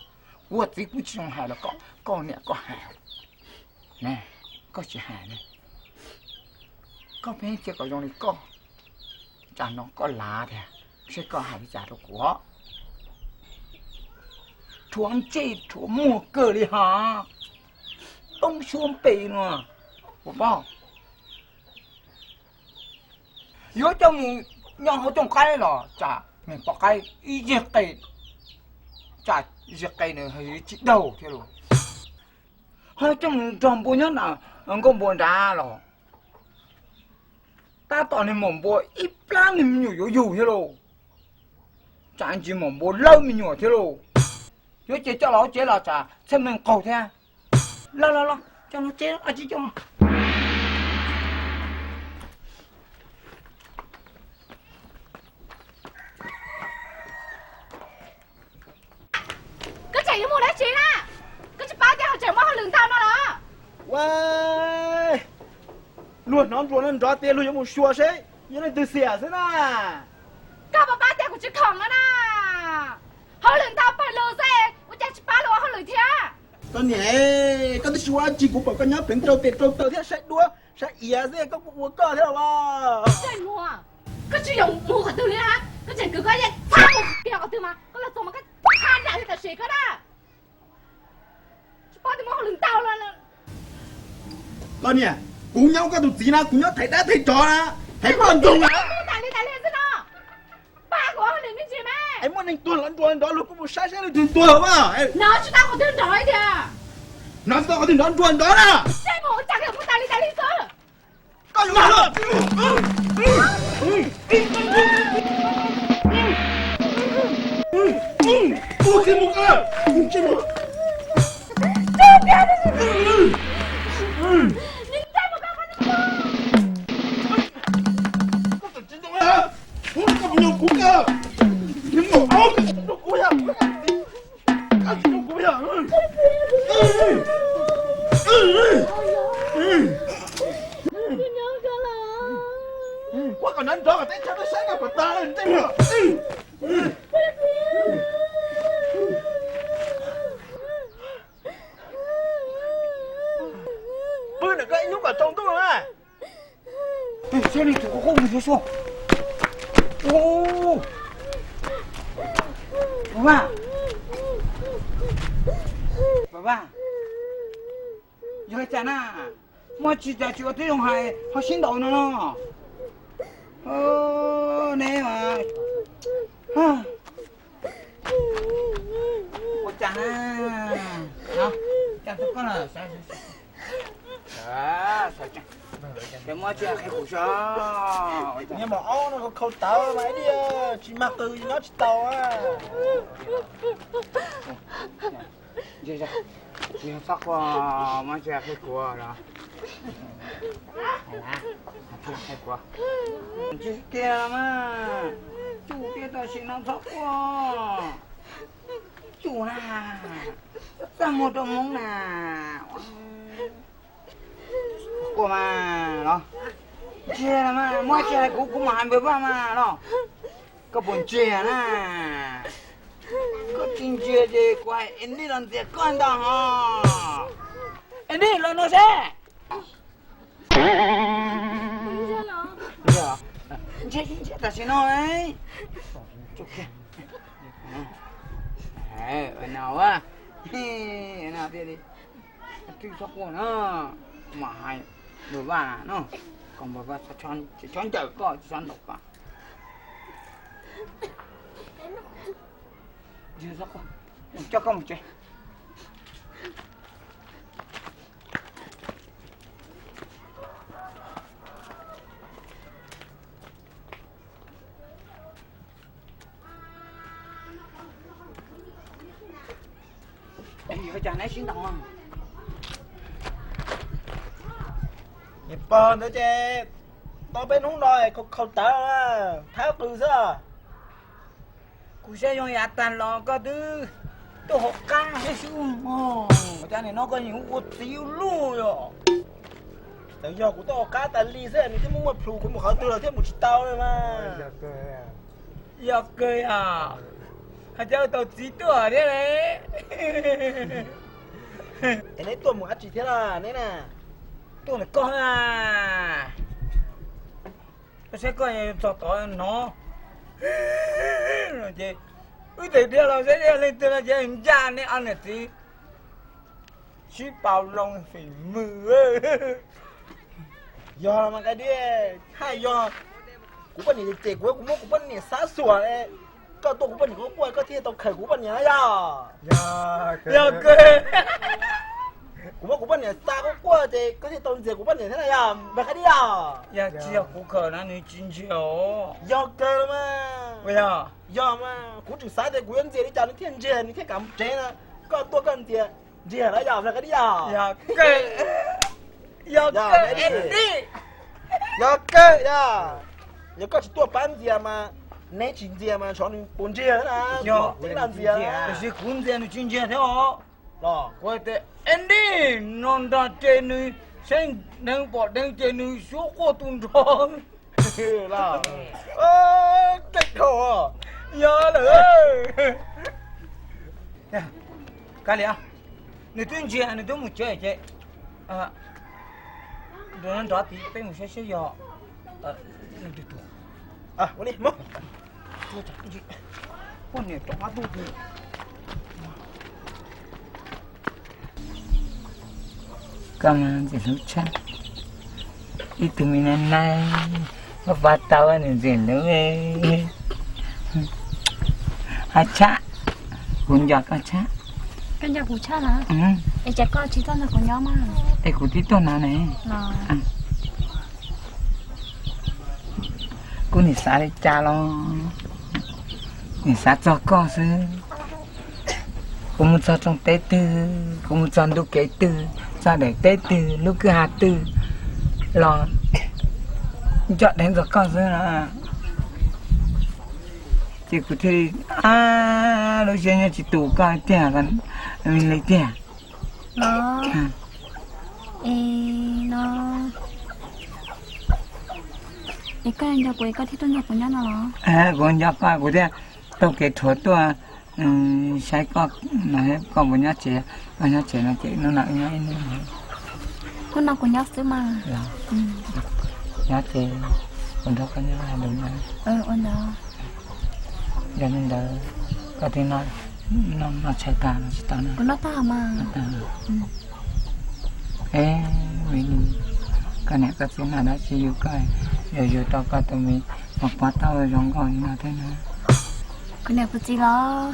我只顾去用海了搞那个海，呢，搞起海呢，搞边这个用的搞，咱弄搞拉的，是搞海的家的国，床这床木个的哈，东双北呢，我报，有种让好种开了，咋没不开一直给。chả giật cây này hơi chích đầu thế rồi hơi trong bộ nhất là có buồn ra rồi ta toàn này mỏng bộ ít lắm thì mình nhủ thế rồi chả chỉ mỏng bộ lâu mình nhủ thế rồi nếu chế cho nó chế là chả xem mình cầu thế lo cho nó chế à chỉ cho nó chạy mua đấy chị nè cái chị ba tao chạy mua hơn lường tao nó đó Uầy, luôn nó rõ tiền luôn một xua thế như này từ xẻ thế nè các bà ba tao của chị khổng đó nè hơn lường tao phải lừa xe của chị ba lừa hơn lường thia con nhỉ con xua chỉ cũng bảo con nhớ bình trâu thế sẽ đua sẽ ỉa thế có mua cờ thế nào chạy mua cái chị dùng mua cả từ liền hả cái chị cứ coi vậy sao một kiểu cả từ mà có là dùng một cái than đại thì cả xì cái đó ba thì mua lường tao là con nhỉ cùng nhau cái tụi gì nào cùng nhau thấy đã thấy trò nè thấy con trùng nè tại liền thế nào ba của hơn lường cái gì mẹ em muốn anh tuần đó lúc có một sai là tuần hả mà nó chứ tao có tên nói kìa nó sao có tuần đó nè chạy bộ chẳng được tại liền cơ con mà luôn ui cái mục à cái mục quá còn đánh đó là tay chân nó sáng của ta lên tay mà bữa này cái nhúc ở trong tôi mà xe này có không được xuống ô bà giờ chả na mà chỉ là chỉ có tiếng hài họ xin đầu nó nè mà ôi chả na nó chả tôi có là sao sao chả cái mà chỉ hay khổ sao nhưng mà nó không tao mà đi chỉ mặc từ nó chỉ tao á giờ giờ sắc quá mà chỉ hay khổ đó hay quá chứ kia mà chủ kia ta xin nó sắc quá chủ à sang một đồng mông nè của mà nó chia mà mỗi chia cũng mà ăn với ba mà nó có buồn chia nè có chính chuyện gì quay anh đi làm việc con đó hả anh đi làm nó sẽ dạ chết ta xin nói chụp kìa ở nào á nào đi tuy cho cô nó mà hay đồ bà nó còn bà chọn chở coi chọn độc bà chưa cho con cho con một chơi chàng ấy xin đồng nhịp bòn nữa chứ tao bên không đòi không tớ tháo từ sao cú sẽ dùng nhà tàn lò có thứ tôi học ca hay xuống cha này nó có những uất tiêu luôn rồi tự do của tao cá tàn ly thế này chứ muốn mà phù cũng một khẩu từ là thêm một chút tao rồi mà giờ cười à hả cháu tao chỉ tuổi thế đấy cái này tôi một ăn chỉ thế là đấy nè tôi là con à tôi sẽ coi cho tao nó rồi chị ui thì đi là sẽ đi lên từ là chị hình cha này ăn là gì chỉ bao lông phải mưa do mà cái đi hai do của bạn này trẻ của mua của bạn này sáng sủa đấy có tôi của bạn này có quay có thiên tao khởi của bạn này giờ cười của bạn này xa có qua thì có thể tao trẻ của bạn này thế này à mà cái đi à giờ chiều của khởi nó như chín chiều do cơ mà bây giờ do mà của trường xã thì của anh gì đi chào đến thiên trẻ đi thế cảm trẻ nè có tôi cần tiền gì là giờ là cái đi à giờ cười giờ cười em đi giờ cơ ya giờ có chỉ tôi bán gì mà nãy chín gì mà cho nên bốn gì nữa nè giờ tính làm gì à cái cuốn tiền nó chín chiều thế hả đó quay thế em đi non ra trên núi sen đang bỏ đang trên núi xuống qua tung rong là cái khổ nhớ nữa cái gì à người tuyên truyền người tôi một chơi chứ à rồi nó tí bên một xe giờ mình đi tụ à con đi mất tôi chắc gì con này trong mắt tôi thì cảm ơn chị lúc chắc ít từ mình nay nó bắt tao ăn gì nữa à cha cũng giọt à cha cái nhà phụ cha là em trẻ con chỉ tao là con nhóm mà em cũng tí tuần nào này cô này xả đi cha lo này xả cho con chứ cô muốn cho trong tế tư cô muốn cho lúc kế tư cho để tế tư lúc cứ hạt tư lo chọn đến cho con chứ là chị cứ thì lúc chơi chị tủ coi tiền còn mình lấy tiền nó cái anh nhà quê có thích tôi nhà của nhau nào con nhà coi của thế tôi kể thua tôi sai con của nhà chị là chị nó nặng nhá con nào của nhau xứ mà nhà chị con đó có nhớ là đúng rồi ôn đó cho nên là có thể nói nó chạy ta nó chạy ta nữa con nó ta mà mình cái này cái chuyện nào đó chỉ yêu cái giờ tao có tụi mình mặc quạt tao rồi giống gọi như thế nào cái này có gì lo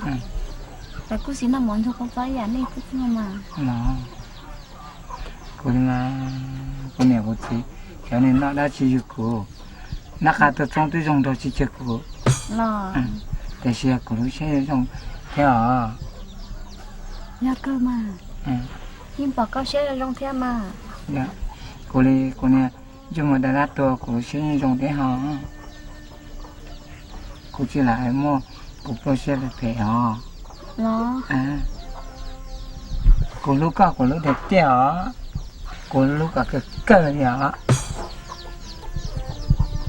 tại cô xin là món cho con phải vậy này cứ mà nó cô là cô này có gì cho nên nó đã chỉ yêu cô nó khá từ trong tôi dùng đó chỉ chơi cô lo để xe cô lúc xe dùng theo nhà cơ mà nhưng bà có xe dùng theo mà dạ cô này nhưng mà đã raตัวcô sẽ dùng thế hả cô chỉ là em mua cô sẽ được thế hả nó cô lúc đẹp tiểu cô lúc cả cái cờ nhỏ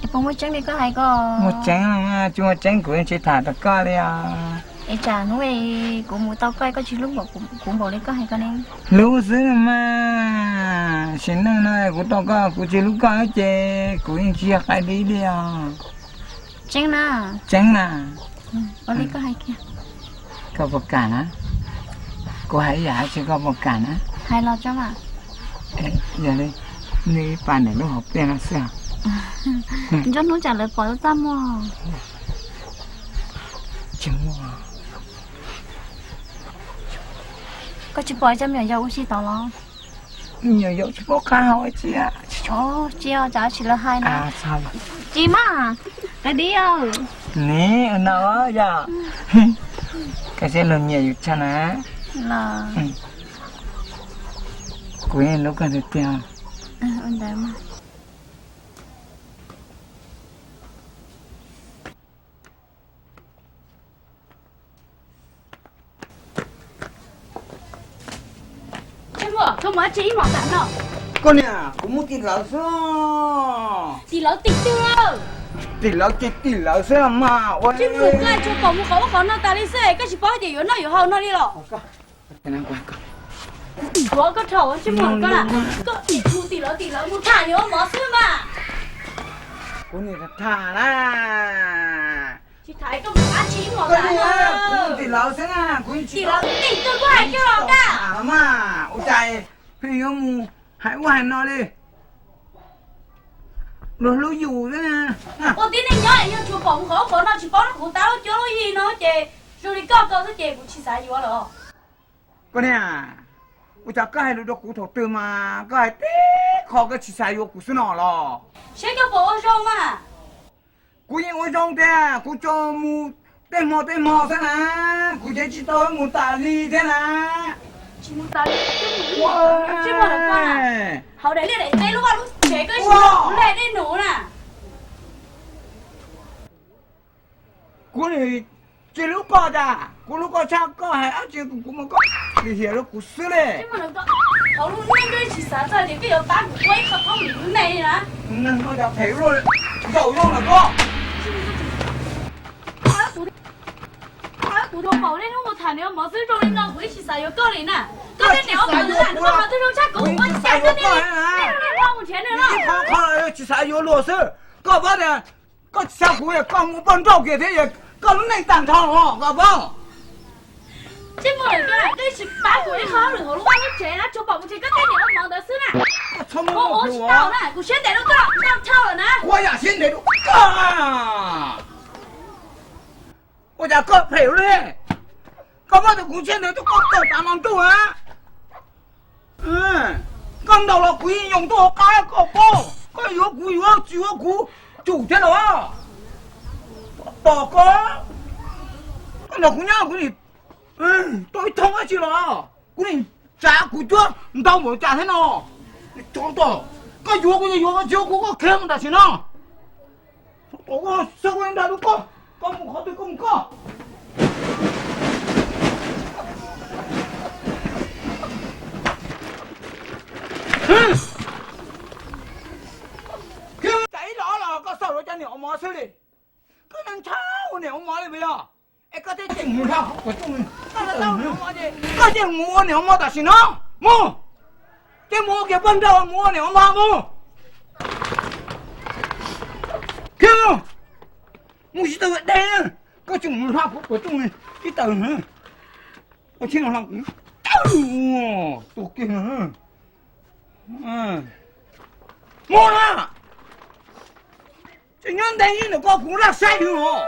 em không muốn tránh đi có hay có một tránh mà chúng tránh của em chỉ thả được coi đi à ai chả nuôi của một tao quay có chỉ lúc mà cũng bỏ đi có hay con em lúc xưa mà xin năng này của tao có của chị lúc có chị của anh chia khai đi đi à chăng nè bỏ đi có hay kia có một cả á cô hãy giả chỉ có một cả á hay lo cho mà giờ đi đi bàn để nó học tiền là sao cho nó trả lời bỏ ra mua chứng mua có chỉ bỏ cho mẹ giàu chỉ tao lo nhiều dấu chỉ có cao ấy chị ạ chị ơi cháu chỉ là hai nè sao vậy chị mà cái đi ơi nè nó giờ cái xe lần nhiều cho nó là của em lúc cần được tiền anh đấy mà không má chỉ mỏ tặng đâu con nè cũng muốn tiền lão sao thì lỡ tịt chưa tỷ lão sao mà chứ phụ cái cho cậu một khẩu nó ta đi xe cái chỉ bỏ thì nóอยู่ห้องnó đi rồi cái này có thầu chứ một con à có tỷ lỡ một thả nhớ mỏ xưa mà con này thả ra chị thấy có má chỉ mỏ tặng đâu tỷ lão sao à tỷ lỡ tịt tôi có hay chưa rồi cả thả mà ôi trời thì ông hãy hoài nó đi rồi nó dù thế nè ô tí này nhớ nhưng chùa cổng khổ nó chỉ có nó cụ táo cho nó gì nó chè rồi đi có câu nó chè cũng chỉ xài gì quá rồi con nè ôi trời cái này nó cụ thổ từ mà cái tí khó cái chỉ xài vô cụ số nọ lo sẽ cái bộ rong mà cụ những ôi rong thế cụ cho mu tên mò thế nè cụ chỉ tôi mu tà ly thế nè chỉ muốn tao chứ mà được con à hậu đấy để tay lúc chế cái nó lên đi nổ nè cụ này chỉ lúc có ra cụ lúc có chắc có hay ăn chỉ cụ mà có thì hiểu nó cụ sửa đấy chứ mà được con hậu lúc lên đây chỉ sáng ra thì cái yếu bán của quay không không những này nè nên tôi đã thấy rồi dầu vô là có cụ đồ bảo lên nó một thằng nếu màซื้อrồi nó quay chỉ xài yếu cơ này nè có cái nếu mà là nó mà tôi đâu chắc cũng quay xài cái này nè không một chén nữa đâu không chỉ xài vô lúa sữa có bao giờ có sao cụ này con một con trâu kia thế vậy con nó này tàn thòng họ có bao chứ mà cái này cái chỉ bán của cái khó rồi lúc ăn nó chế nó cho bảo một chế cái nếu mà được xứ nè cô ố chỉ tao nè cô先得nó tao tao rồi nè我呀先得干我家哥赔了干嘛的工钱的都搞到大忙住啊刚到了贵用多干个包个有股有就有股就这了啊报告那姑娘姑你都通下去了姑你家股做你到我家去呢你找到个有股有个就股个看不到去呢我社会人家都搞搞不好就搞不搞仔攞啦，個收咗隻牛馬出嚟，佢能抄牛馬嚟未啊？嗰啲正唔抄，我中意，嗰隻冇牛馬就算啦，冇，即冇嘅奔到冇牛馬冇，佢冇識到頂，嗰隻唔抄，我中意，啲豆，我聽我諗，豆，都勁啊，冇啦。这人等于那个工人晒去哦。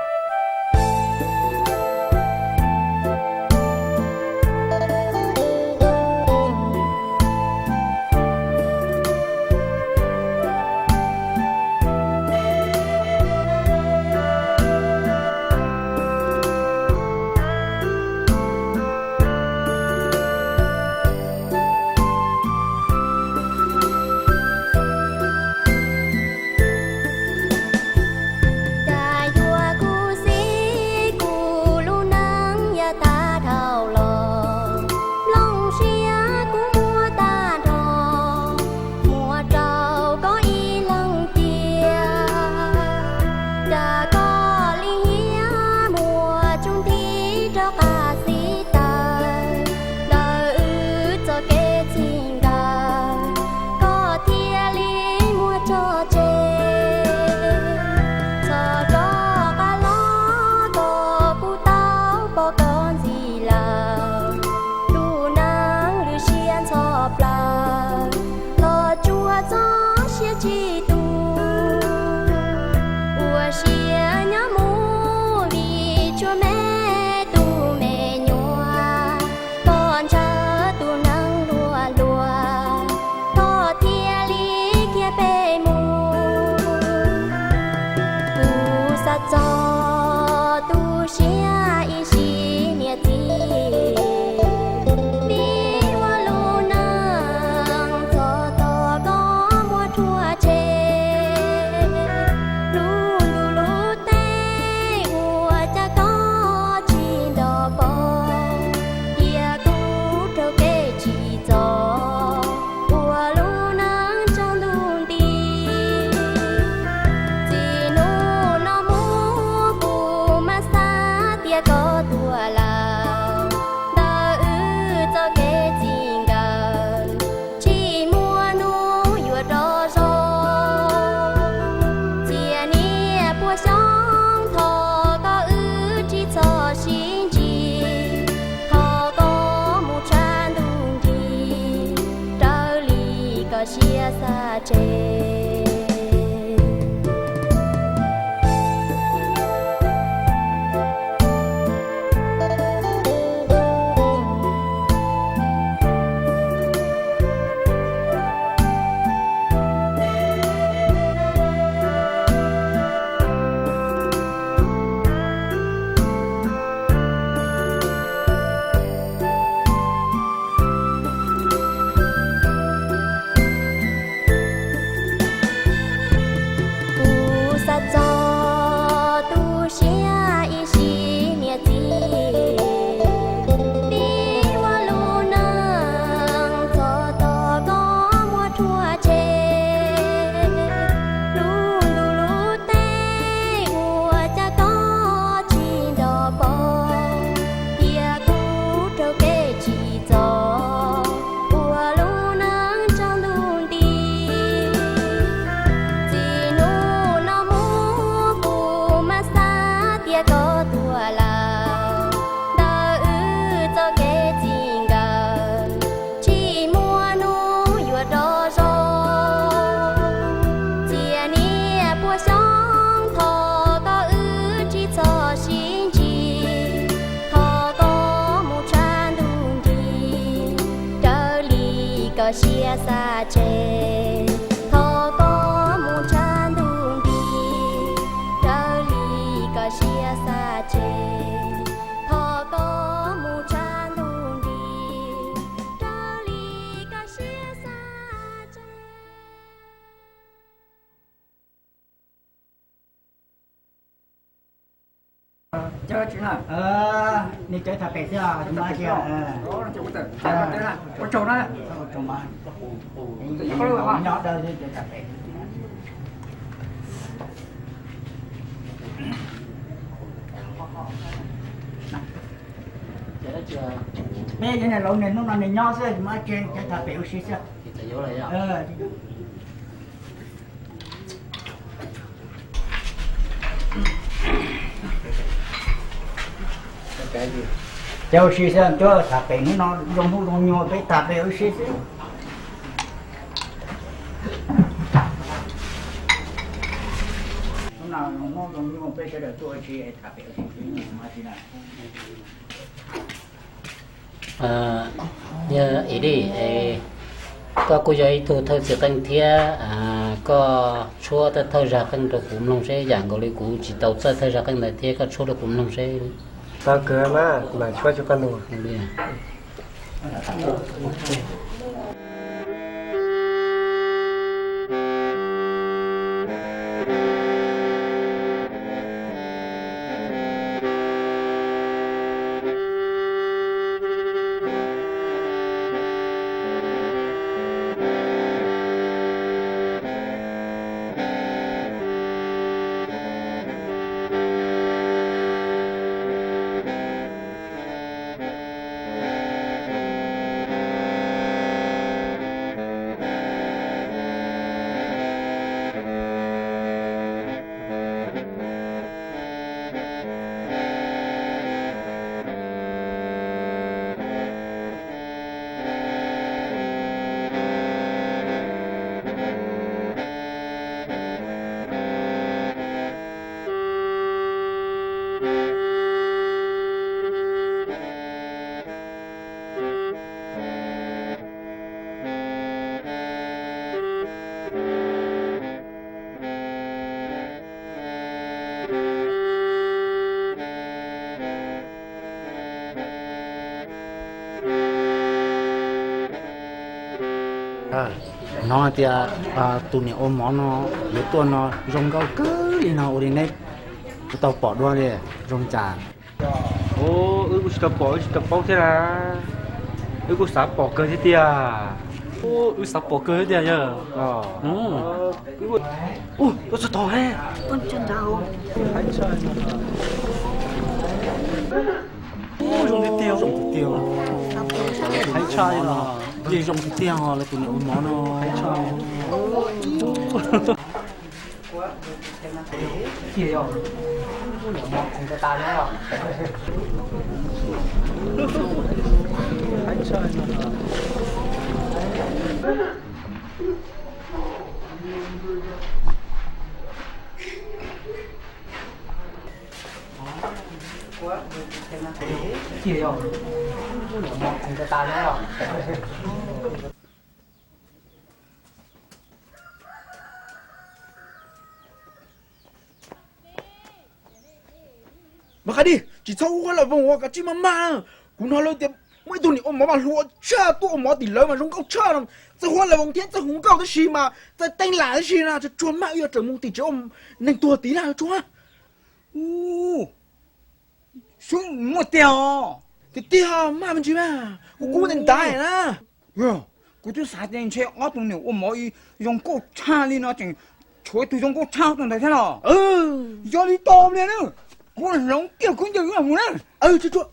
大约古 xia xa chê thọ có một tràn đun đi trở li có xia xa chê thọ có một tràn đun đi trở li có xia xa chê. Chơi chuyện nào? Đi chơi thả bể chưa? Chúng ta chưa? Đó là chỗ cái tờ. Đây là có chỗ đó. Trong ba. Có luôn không? Nhỏ đời đi chơi thả bể. Bây giờ này lộn này nó nằm nhỏ xíu mà chơi thả bể xíu xíu. Thì vô lại à? Cái gì? Cháu xí xíu cho thả bể nó dùng nhô cái thả bể xíu xíu. Nào nó dùng nhô cái cái tôi chỉ thả bể xíu xíu mà thế nào. Nhờ ý đi có cô dạy thu thơ sự tăng thia có chua ta thơ ra khăn đồ cũng long sẽ dạng gọi lấy cũng chỉ tàu thơ ra khăn này thia có chua đồ cũng long sẽ ta cửa mà chua cho con luôn nó thì tụi này ôm món nó lấy tuần nó rong gạo cứ đi nó ori này tao bỏ đua đi rong trà ô ư chỉ tập bỏ thế là ư sắp bỏ cơ thế tia ô ư sắp bỏ cơ thế nhở ư sao to thế con chân đau rong thế tiêu thấy chơi nó đi rong thế tiêu là tụi này ôm món nó thấy chơi gì rồi không có ta nữa thấy chơi nó gì rồi không có ta nữa mà cái đi chỉ sau qua là vòng cái chi mà cũng nói lâu tiệm mấy tụi này ôm mà lúa cha tụi ôm thì lớn mà giống câu cha lắmจะหัวเลยวันเที่ยงจะหุงเก่าจะชีมาจะแต่งหลายชีนะจะชวนมาเยอะจะมุงติจะอมในตัวตีละชัวxuống một tiêu thì tia mà mình chỉ màกูเป็นตายนะ กูจะสาดยังเชื่อว่าตรงนี้ว่าหมอยังกูชาลีนะจังช่วยตัวยังกูชาตรงไหนใช่หรอย้อนที่โตเลยนะกูหลงเกี่ยวกับอย่างนั้นนะจะชัว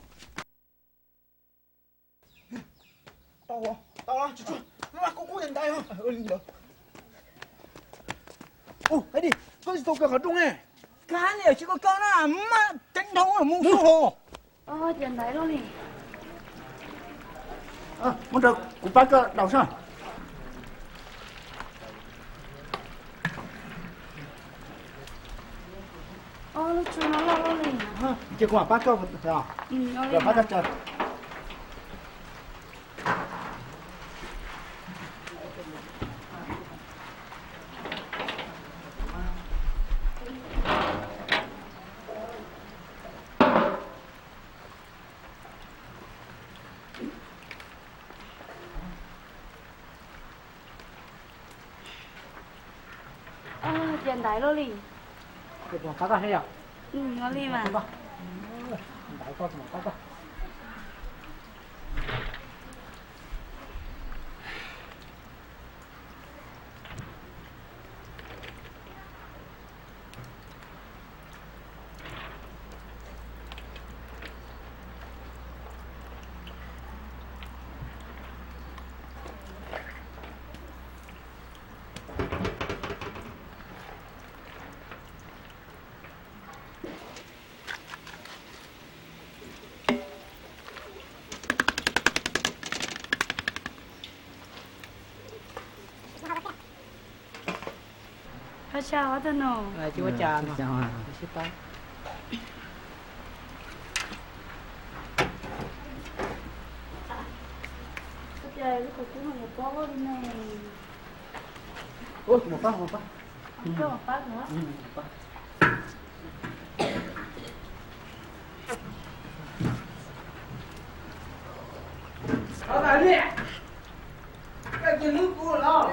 tao chỉชัวmàกูเป็นตายเหรอcái đi tôi chỉ tao cái khẩu trung này cái này chỉ có con à mà tranh đấu ở mua số tiền đấy đó nè muốn được cũng bắt cái đầu sao lúc trước nó lo nè chỉ có bắt cái rồi rồi bắt cái trời tiền đấy đó nè cái bắt cái hay à nó đi mà đại con bắt cái chào hết rồi nè chưa chào chào trời lúc cũng là có này một phát có một phát nữa ở đây đi cái gì nước của nó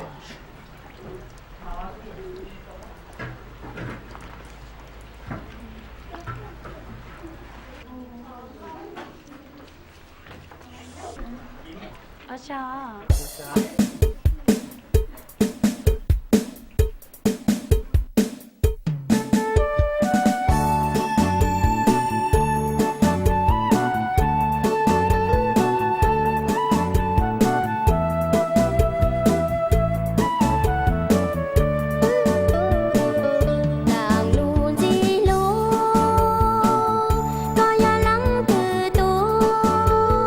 chào Hãy subscribe cho kênh Ghiền Mì Gõ để không bỏ lỡ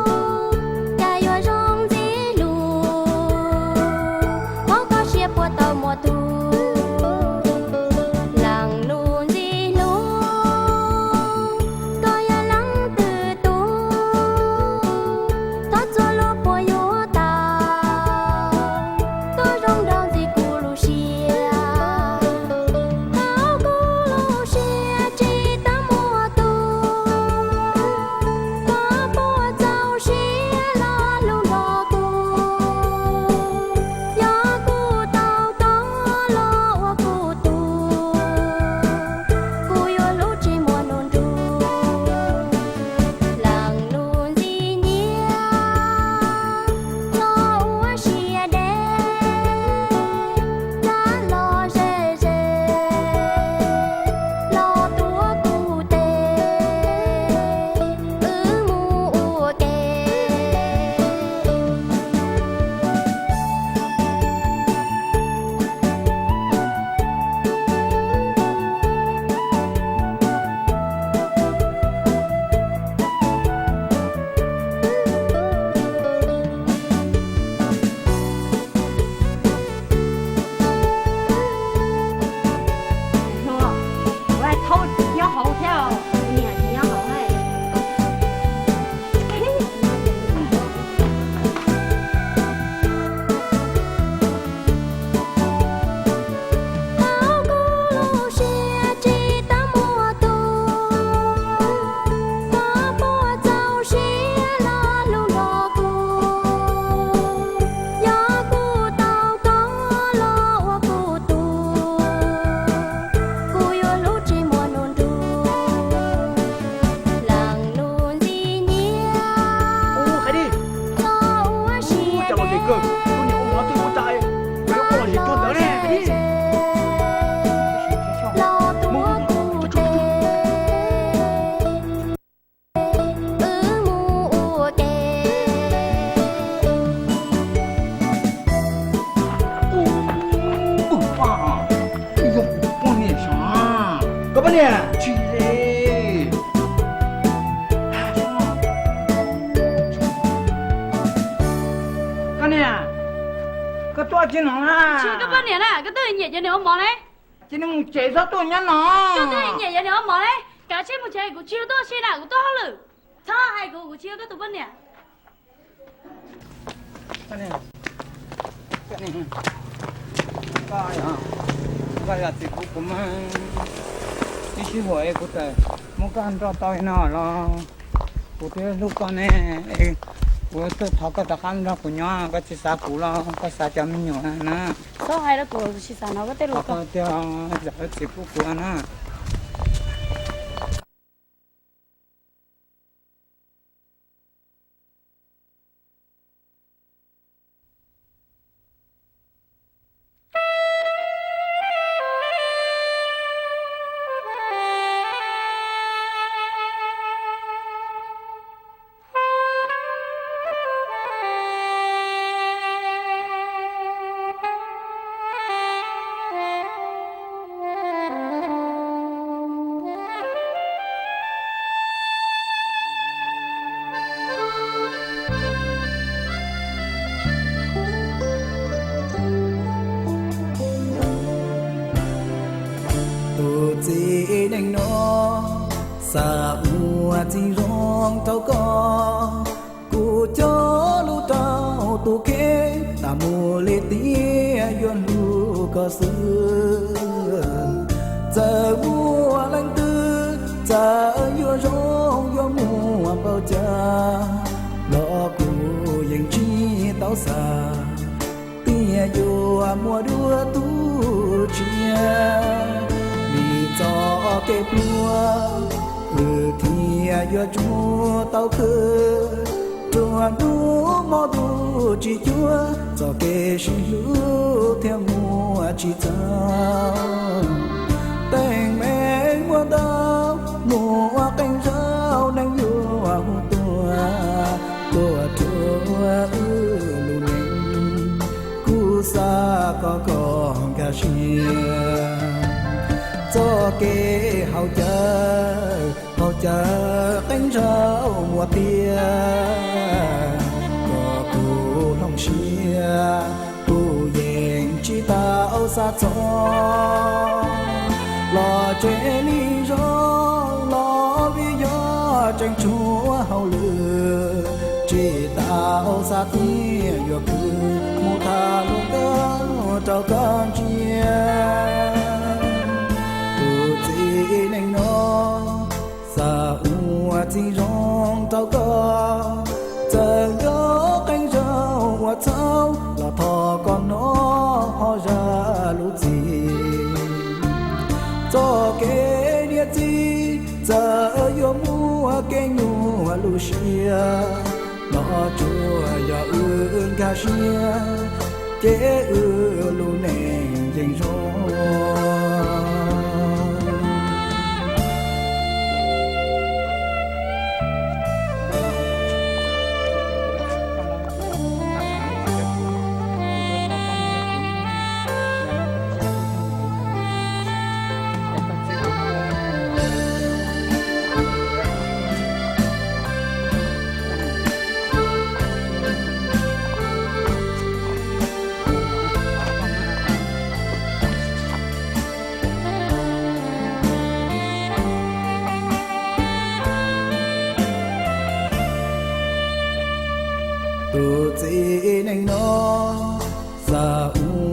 Có nè, chị đi. Có nè, có to chứ nó à. Chị các bạn nè nè, cái tôi nhẹ cho nếu món đấy. Chị nó muốn chế ra tôi nhá nó. Cái tôi nhẹ cho nếu món đấy. Cả chế một chế của chiêu tôi chế nào của tôi lử. Sao hai của chiêu các tụi bạn nè. Cái này. Cái này. Coi hả? Coi là chị cũng đi sư hội của tôi. Một cái ăn cho tôi nó là của tôi lúc con này của tôi thọ cái đặc ăn ra của nhau cái chị sa cũ là cái sa cho mình nhiều nè. Sao hai đó của chị sa nó có tên lúc con. Cái giờ chị cũng của nè. Chỉ đánh nó xa ua chỉ rong tao có cụ cho lu tao tu kế ta mua lê tia yon lu có xưa giờ mua lanh tư giờ yo rong yo mua bao cha lo cụ yang chi tao xa tia yo mua đua tu chia cho cái bùa thì giờ chúa tao khơi chúa đủ mò đủ chỉ chúa cho cái sinh lũ theo mùa chỉ tao tình mẹ mua tao mùa canh rau đang vô tua chúa lù neng cú xa có còn cả chia cho cái hậu chờ cánh rau mùa tia có cụ lòng xia cụ dèn chỉ tao xa cho lo chế ly gió lo vì gió tranh chúa hậu lửa chỉ tao xa tia vừa cứ một thà luôn cơ trao con chia nên nó xa ua chỉ rong tao có chờ gió cánh rau hoa thao là thò con nó ho ra lũ gì cho cái địa chi giờ yo mua cái nhua lũ xia nó chua ya ương ca xia chế lũ nền dành rong chỉ nên nó xa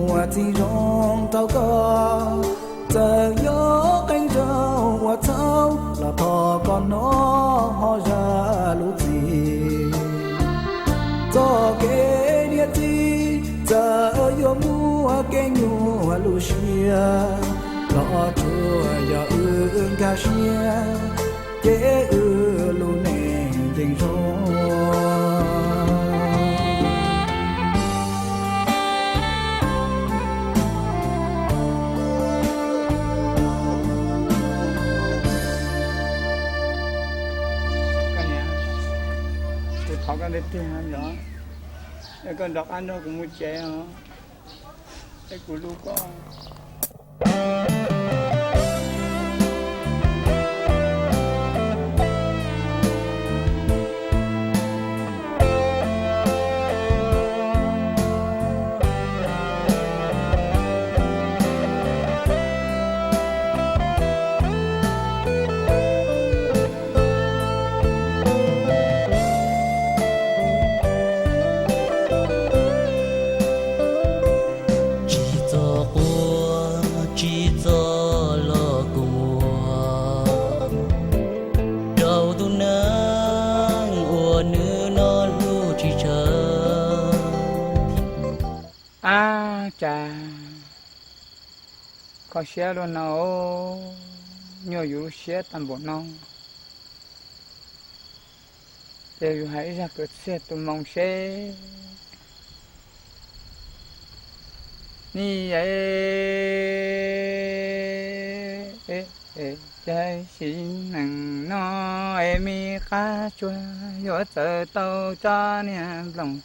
ua chỉ rong tao có chờ gió cánh rau hoa thao là thò con nó ho ra lũ gì cho cái địa chi giờ yo mua cái nhua lũ xia lo chua ya ương ca xia chế lũ nền dành rong họ cái tiền ăn đó, cái con đọc ăn đó cũng muốn chế hả, cái của lu con. cha có xe luôn nó nhiều dù xe tầm bộ non để hãy ra cửa xe tụi mong xe ni trái xin nằng nó em mi cá chua yo tơ tàu cho niềm lòng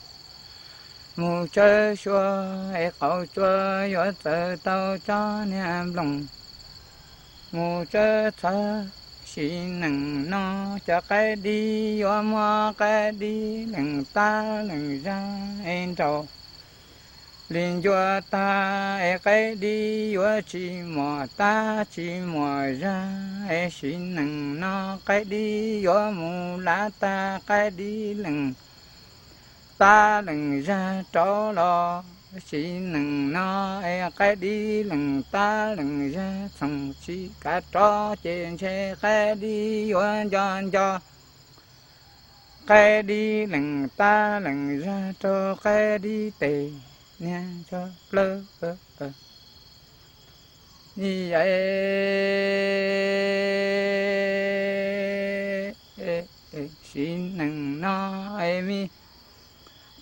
mù chơi chua em khẩu chua yo tơ tàu cho niềm lòng mù chơi thơ xin nằng nó cho cái đi yo mua cái đi nằng ta nằng ra em trâu linh cho ta cái đi yo chỉ mò ta chỉ mò ra xin nằng nó cái đi yo mù lá ta cái đi lằng ta lằng ra tró lo xin nằng nó cái đi lằng ta lằng ra thằng chỉ cả tró trên xe cái đi yo cho cái đi lằng ta lằng ra cho cái đi tề nha cho lơ như vậy xin nằng nó em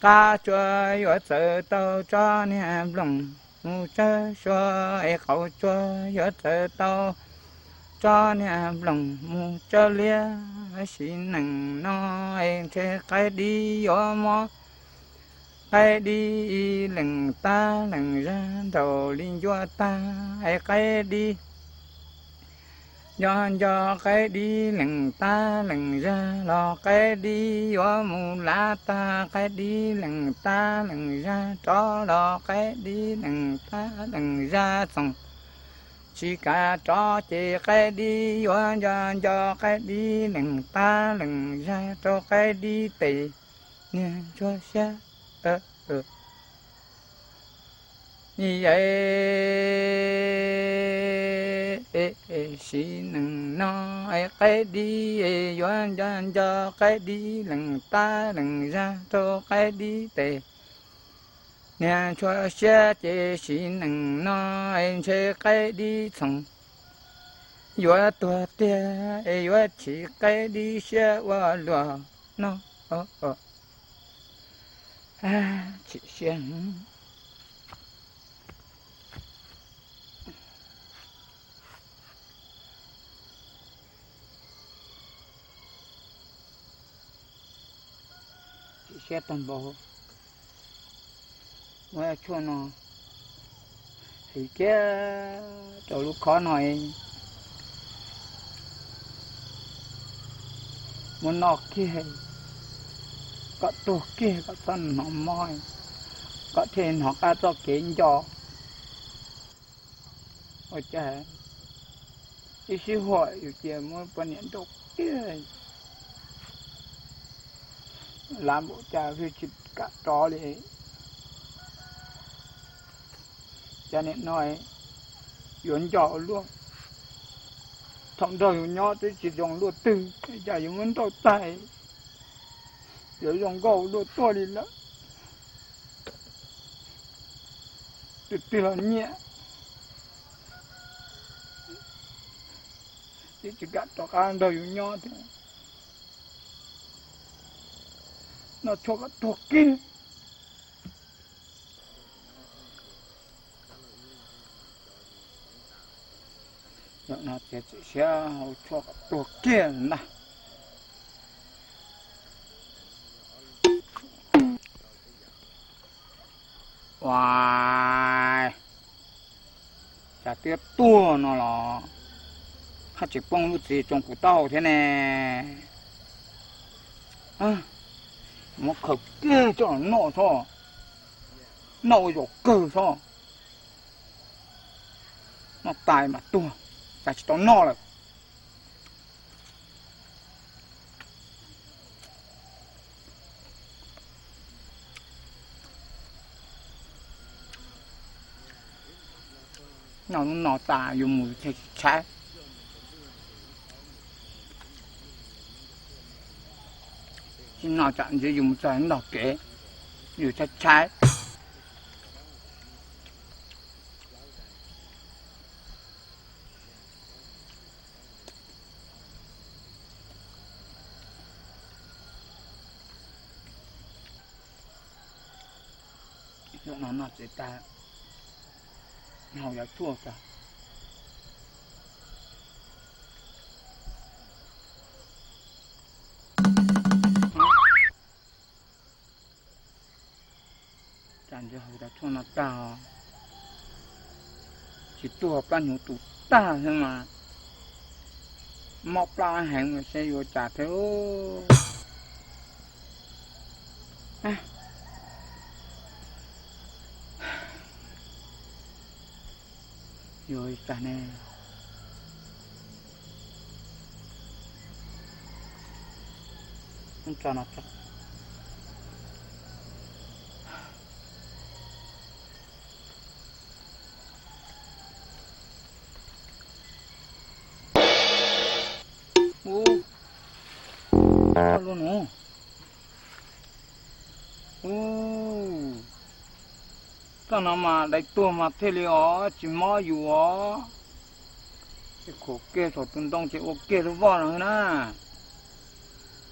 cá chua yo sợ tao cho niềm lòng ngu chơ chua em khẩu chua yo sợ tao cho niềm lòng ngu chơ lia xin nằng nó em sẽ cái đi yo mò cái đi lằng ta lằng ra đầu linh cho ta cái đi do cái đi lằng ta lằng ra lo cái đi do mù lá ta cái đi lằng ta lằng ra cho lo cái đi lằng ta lằng ra xong chỉ cả cho chị cái đi do cái đi lằng ta lằng ra cho cái đi tì nè cho xe như vậy xin nằng nó cái đi cho cái đi lằng ta lằng ra cho cái đi tề nè cho xe chị xin nằng nó em sẽ cái đi xong yo tua tia yo chỉ cái đi xe qua lúa nó chị xem chị xem toàn bộ ngoài chua nó thì cái chỗ lúc khó nói muốn nọ kia có tổ kia có thân nó mỏi có thể nó cả cho kiến cho ôi trời ý sư hộiอยู่เจียมวันนี้ตกlàm bộ cha vì chịu cả trò đi cho nên nói yuan cho luôn thằng đầu nhỏ tôi chỉ dùng luôn từ cái cha dùng muốn tao tay rồi dùng gấu luôn to đi nữa từ là nhẹ chỉ gạt cho cái đầu nhỏ thôi nó cho cái thuộc kinh nó sẽ cho cái thuộc kia nè wow chả tiếc tua nó là hạt chỉ bông lúc gì trong củ tàu thế này một khẩu kia cho nó nổ thôi nổ rồi cừ thôi nó tài mà tua chả chỉ tao nổ là nó ta dùng mùi thì trái nó chẳng chỉ dùng trái nó kể dù trái trái nó sẽ ta ngồi ở chùa ta chẳng cho hồi đã chùa nó ta chỉ tua bao nhiêu tụ ta thôi mà mọc la hẹn người sẽ vô trả theo rồi trả nè không cho nó chắc luôn nè tao nó mà đại tua mà thế li ó chỉ mò dù ó cái khổ kia rồi tuần đông chỉ ok nó vào rồi nè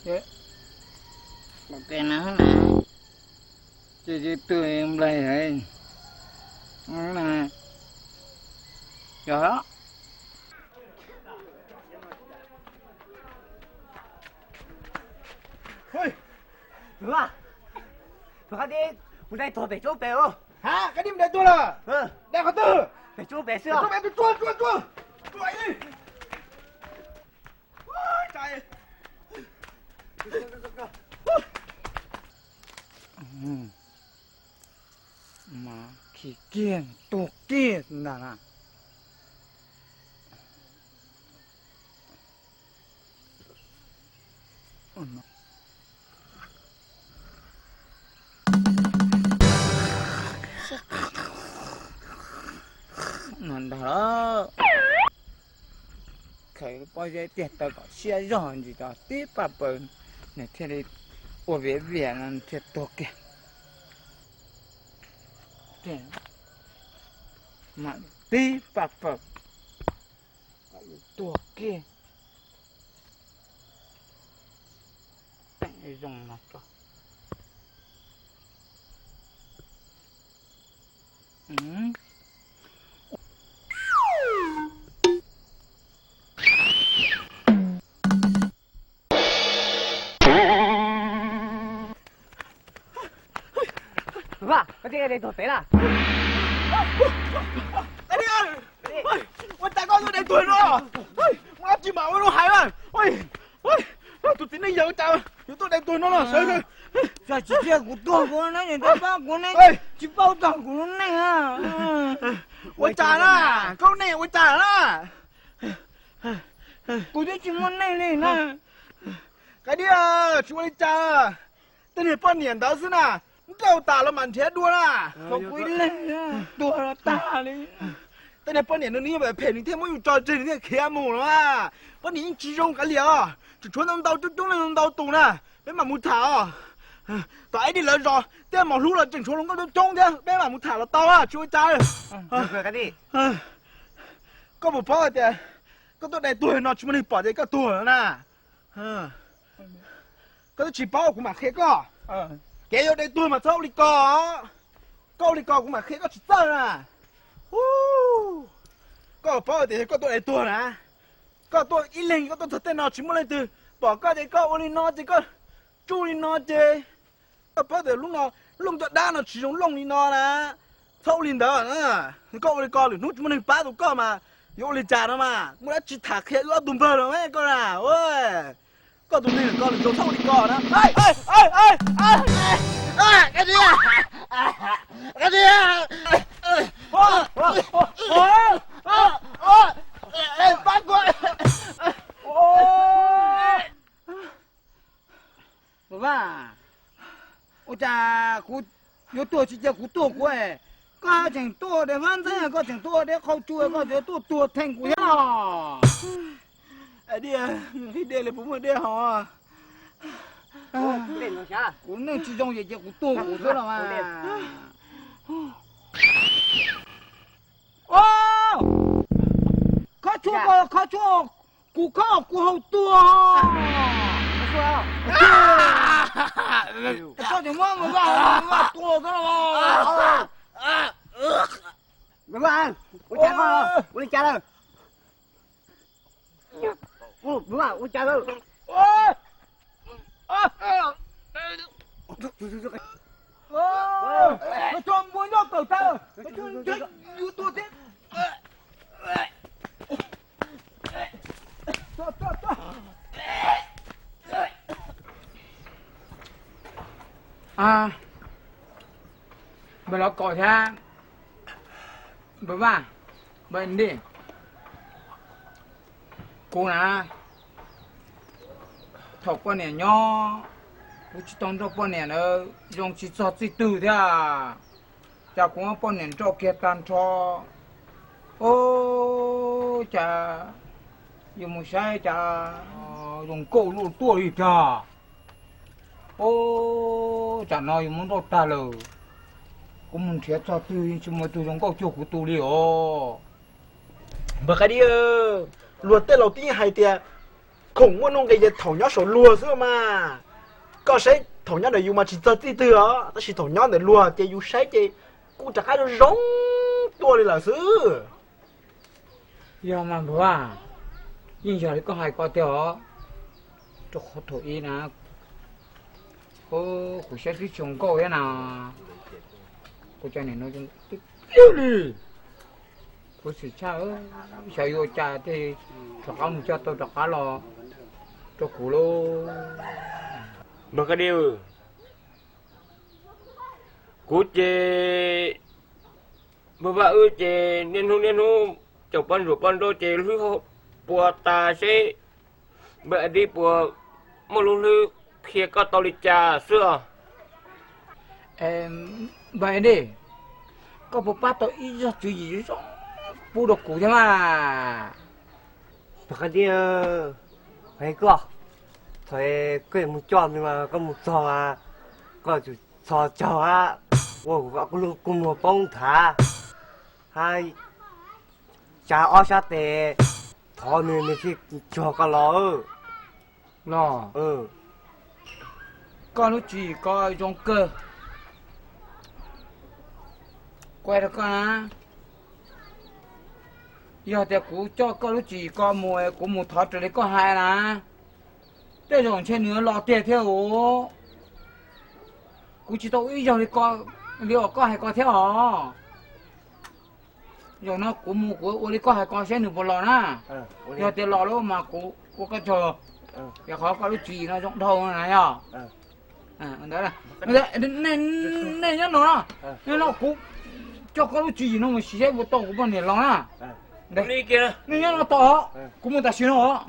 thế ok nè chỉ từ em đây này nè giờ đó đúng à? Đúng à đi, hôm nay tôi phải chốt bè không? Hả? Cái đêm để tôi là? Để có tư. Phải chốt bè xưa. Chốt bè tôi chua. Chuỗi đi. Ôi trời. mà khi kia tổ kia là đó khởi bao giờ tiền tao có xe rồi gì đó tiếp bà bờ này thế này ở về là thiệt tổ kia tiền mà tiếp bà bờ tổ kia tại dùng nó cho Vâng, có gì đây thổi là Cái đi ơi. Ôi tại con tôi đầy tuổi rồi. Má chỉ bảo nó hại mà. Ôi. Tôi tính đi giờ chào. Tôi đầy tuổi nó là sợ rồi. giờ chỉ chuyện của tôi của nó thì tôi bao của nó chỉ bao tổng của nó này à ôi chà đó câu này ôi chà đó của tôi chỉ muốn này này nè cái đi à chú ơi chà tên này bao nhiêu đó xí nè câu tả là màn thế đua nè không quý lên đùa là ta đi tên này bao nhiêu nó như vậy phải những thêm mỗi trò chơi những kia mù nữa bao nhiêu chỉ dùng cái liều chỉ chuẩn năm đầu chúng là năm đầu tù nè mấy mà muốn thảo tại đi lớn rồi thế mà lúc là chỉnh số nó có trông thế mấy mà muốn thảo là to à chú ơi chà được cái gì có một bao thì có tôi đầy tuổi nó chúng mình bỏ đi các tuổi nữa nè có tôi chỉ bao của mà khé có cái vô đầy tuổi mà sao đi có câu đi có của mà khé có chỉ tơ nè có một bao thì có tôi đầy tuổi nè có tôi ít lên có tôi thật tên nó chúng mình từ bỏ có thì có ôn nó thì có chú đi nó chứ có bao thì lúc nào lúc cho đa nó chỉ dùng lông đi nó nè thâu lên đó nữa có đi có được nút chúng mình phá được có mà vô lên trà nó mà muốn đã chỉ thả khé ướp tùm bơ rồi mấy con à ôi con tụi mình con được thâu đi con đó cái gì cái gì bắt con bà ôi cha cú yo tôi chỉ cho cú tôi của ấy có chẳng tôi để văn thế có chẳng tôi để khâu chui có để tôi thành của nhau ấy đi khi đây là bố mẹ đây hả lên nó sao cú nên chỉ trong gì cho cú tôi của tôi là mà ô có chúa cú hậu tua cho thì mua mà vào tua đó Bye bye. Ủa cha con. Ủa đi cha đâu. Ủa bye bye. Ủa cha đâu. Nó cho muốn nó cầu ta. Nó cho tôi thế. À, bây giờ coi ra, bữa ba, bên đi, cô nè, thọc con này nho, cô chỉ tông cho con này nữa, dùng chỉ cho chỉ từ thế à, chả cũng con này cho kia tan cho, ô chả, dùng một sai chả, dùng cổ lụt tuổi chả. Ô, chả nói muốn đốt ta lờ, cũng muốn thiệt cho tôi, chứ mà tôi không có chỗ của tôi đi ô. Bà cái đi lùa tên đầu tiên hay tiệt, khủng muốn nông cái gì thầu nhớ số lùa xưa mà, có sẽ thầu nhớ để dùng mà chỉ cho tí từ đó, ta chỉ thầu nhớ để lùa chỉ dùng sai chỉ, cũng chả cái nó giống tôi đi là xứ. Giờ mà bữa à, nhưng giờ có hai con tiểu, cho khó thổi ý nè. Cô sẽ đi trồng cô thế nào? Cô cha này nói chung tiêu đi. Cô sẽ cha sẽ vô cha thì cho ông cho tôi cho cá lò cho cụ lô. Mà cái điều cô chế mà vợ chế nên hôn chồng con rồi con đôi chế lưỡi bùa ta sẽ bữa đi bùa một lưỡi khi có tàu lịch trà xưa Em vậy đi có một bát tôi ít ra chuyện gì đó bu độc cụ thế mà Cái đi phải có. Thôi cái một chọn nhưng mà có một trò à, có trò trò à, ô có luôn cùng một bông thả, hai cha ở sát tề, thọ nên thì cho cái lò, con nó chỉ có trong cơ quay được con á giờ thì cú cho con nó chỉ có mùa của một thọ trở lại có hai là thế rồi trên nữa lọ tiền theo cú chỉ tôi giờ thì có liệu có hay có theo hả giờ nó của một của đi có hay có sẽ được một lọ na giờ tiền lọ đó mà của cái chờ giờ khó có nó chỉ nó rộng thâu này nhá đó là nên nhá nó nên nó cũng cho có chỉ nó mà xé một tổ của bọn này lo à đây kia nên nhá nó to cũng muốn ta xí nó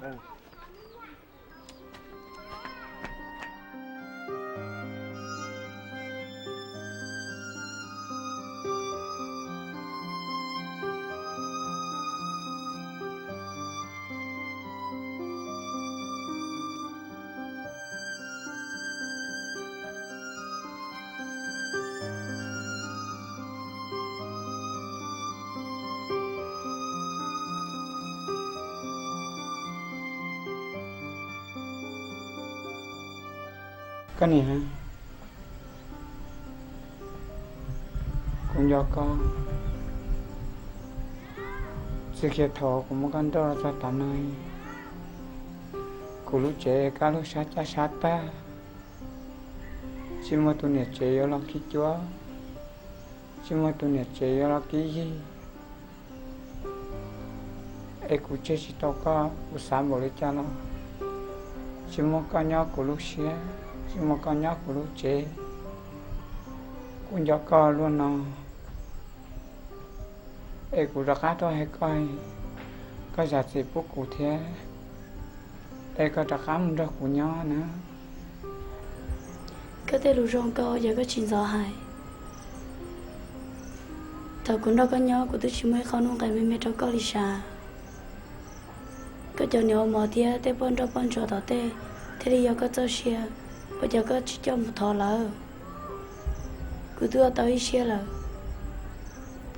cái này hả cũng do con sự kiện thọ của một con đó ra tận nơi của lúc trẻ cả lúc sát ta chỉ mà tôi nhớ trẻ ở lòng khi chúa chỉ mà tôi nhớ trẻ ở lòng cái gì ai cũng chết chỉ tao có của sáng bảo lấy cha nó chỉ mà con nhỏ của lúc xưa chỉ mà con nhỏ của lúc trẻ cũng do con luôn nó ai cũng đặt đó hay coi cái giá trị của cụ thể ai có đặt khám đó của nhỏ nữa cái tên lũ rong co giờ có chuyện rõ hại thằng cũng đâu có nhỏ của tôi chỉ mới không nông cái mấy cháu có đi xa cái chỗ nhỏ mò tia tê bón đâu bón cho tao tê thế thì giờ có cho xe bây giờ có chỉ cho một thọ lỡ cứ tôi tao đi xe lỡ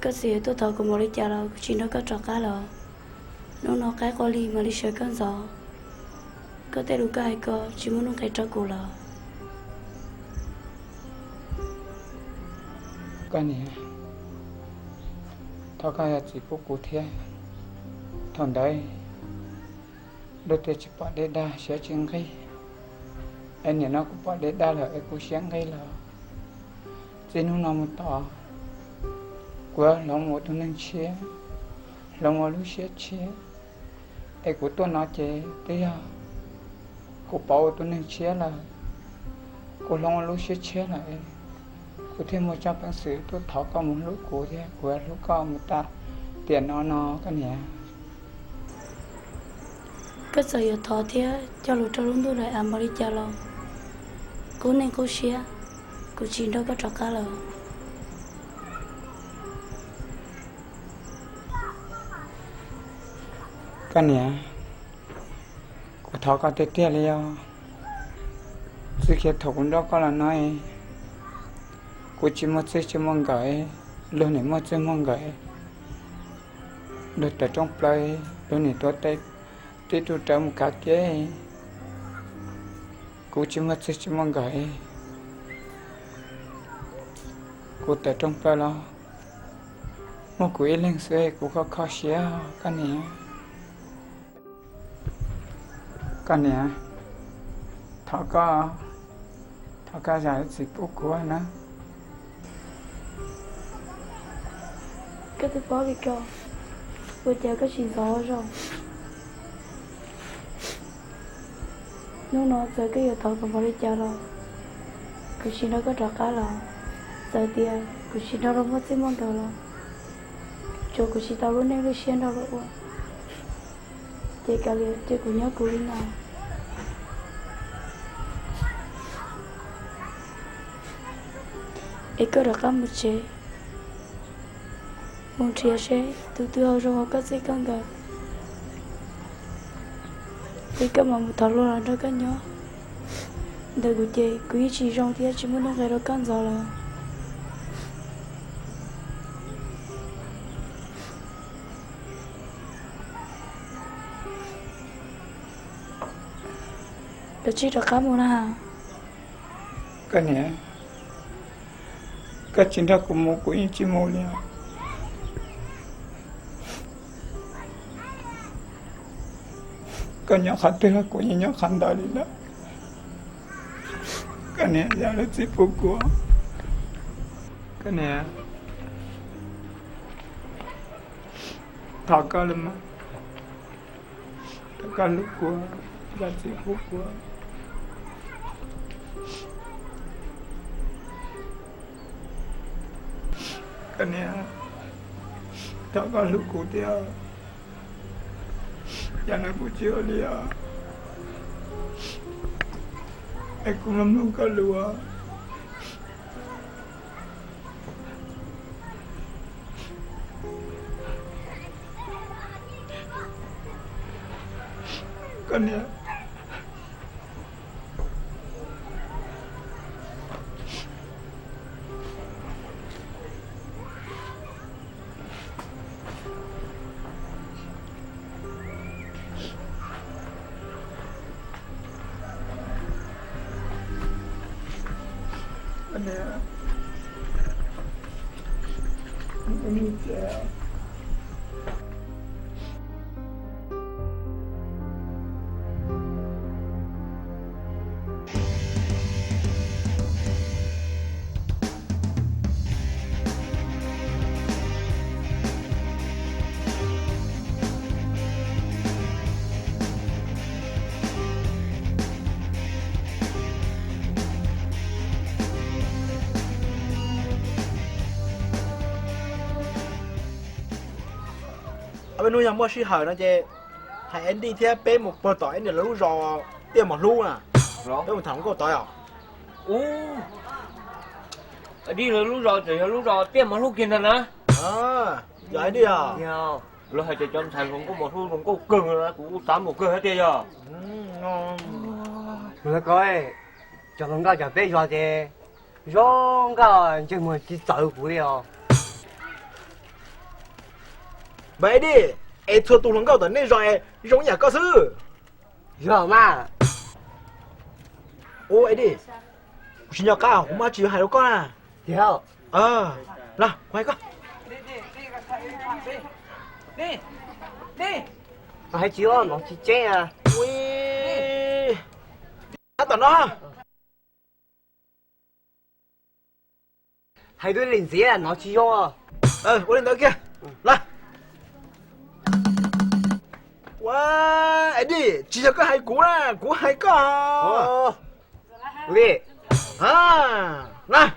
cái gì tôi thọ của một lấy chả lỡ chỉ nó có trò cá lỡ nó cái có ly mà đi xe con gió có tên lũ cái có chỉ muốn nông cái trò cụ lỡ cái này thọ cái chỉ bố cụ thế thằng đấy đôi tay chỉ bỏ để đa sẽ chừng cái anh nhà nó cũng bỏ để đa là anh cũng sáng cái là trên nó nằm một tỏ qua lòng một tuần chia lòng một lúc chia anh của tôi nói chế thế à của bảo tuần chia là của lòng một lúc chia là của thêm 100 bác sĩ tôi thọ có một lúc của thế của lúc có một ta tiền nó cái nhẹ cái giờ thọ thế cho lũ cho luôn tôi lại ăn bao đi cho lo cố nên cố xia cố chín đâu có trọc cá rồi cái nhẹ của thọ có tết tết liền sự kiện thọ đó có là nói cô chỉ một chiếc chỉ mong gửi luôn này một chiếc mong gửi được trong play luôn này tôi tay tí tôi trả một cái kế cô chỉ một chiếc chỉ mong gửi cô tại trong play lo một quỹ lên xe cô có khó xé cái này thọ có giải dịch vụ của nó cái thứ có bị cho vừa chờ cái gì gió rồi nó giờ cái giờ thầu còn vào đi chờ rồi cái gì nó có trọ cá rồi giờ thì cái gì nó không có gì mong đợi rồi cho cái gì tao luôn nên cái xe đâu rồi chỉ cả liền chỉ cũng nhớ cúi nào ấy có được cả một chế một chia sẻ từ từ rồi có gì cần cả thì cái mà một thằng luôn là đó cái nhỏ đời của chị quý chỉ trong thì chỉ muốn nó cái đó cần giờ là đó chỉ là cá mù na cái này cái chuyện đó cũng một quý chỉ một liền cái nhỏ khăn thế là của nhỏ khăn đó đi đó cái này giờ là chỉ phụ của cái này thọ cái là mà cái lúc của là chỉ phụ của cái này thọ cái lúc của thì jangan puji dia. Aku belum keluar. Kan ya. bên nuôi nhà mua suy hở nó chê hay anh đi theo bé một bờ tỏi để lú rò tiêm một lu à rồi một thằng có tỏi à đi là lúc rồi tiêm một lúc kia nè vậy đi à lúc hai chơi trong thành cũng có một lúc cũng có cưng rồi cũng tám một cơ hết đi à ngon rồi coi cho nó ra cho bé rồi thì rong cả chỉ một chỉ tự của đi à vậy đi em thua tụi nó cao tận nên rồi giống nhà cao sư rồi mà ô ấy đi xin nhà cao mà chỉ hai đứa con à theo nào quay con đi Hai chiếu nó chỉ che à. Ui. Nó tao nó. Hai đứa liền gì à, nó chỉ cho. Ủa lên tới kia. Lại. Wow, ấy đi, chỉ cho cái hai cú nè, cú hai có. Đi. À, này.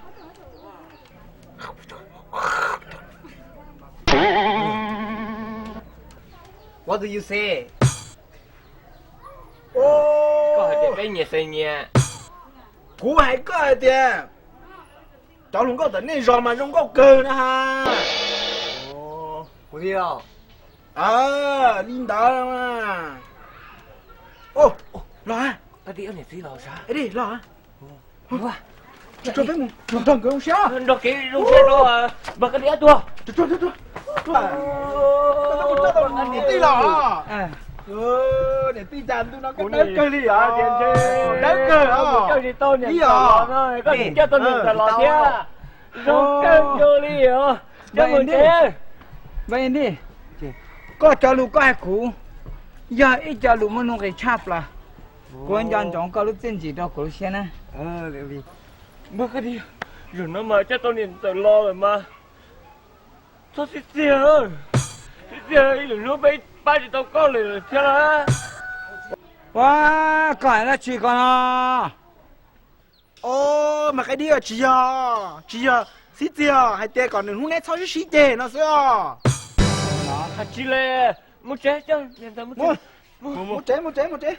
What do you say? Có thể cái nhà xây nhà. Cú hai có tiền. Cháu không có tận này rồi mà không có cơ nữa ha. Có gì à? À, linh đạo mà. Ô, lo à? Cái đĩa này tí lò sao? Ấy đi, lo à? Wow. Cho phép một thằng cái ông xéo. Đó cái đúng xe đó à. Mà cái đĩa tua. Cho. Anh đi lò. Để tí chàn tôi nó có đớp cơ đi hả? Đớp cơ hả? Cái gì tôi nhận đi lò thôi. Có gì cho tôi nhận lò chứ. Rong cơm vô đi hả? Cho mình thế. vậy đi có cho lu có ai cũ giờ ít cho lu mà nó cái chắp là quan trọng chọn có lúc tiền gì đâu có lúc xe nè Đi. Mà cái gì? Rồi nó mà cho tôi nhận lo rồi mà. Sao xí xìa rồi? Xí xìa rồi nó bay ba chỉ tao cóเลยthế là. wow cái là chỉ còn à Ô, mà cái đi ở chị à, xí à, hai tê còn đừng hôm nay sao chứ xí tê nó sao? À chỉ là một chế chứ, nhận ta một chế. Một chế.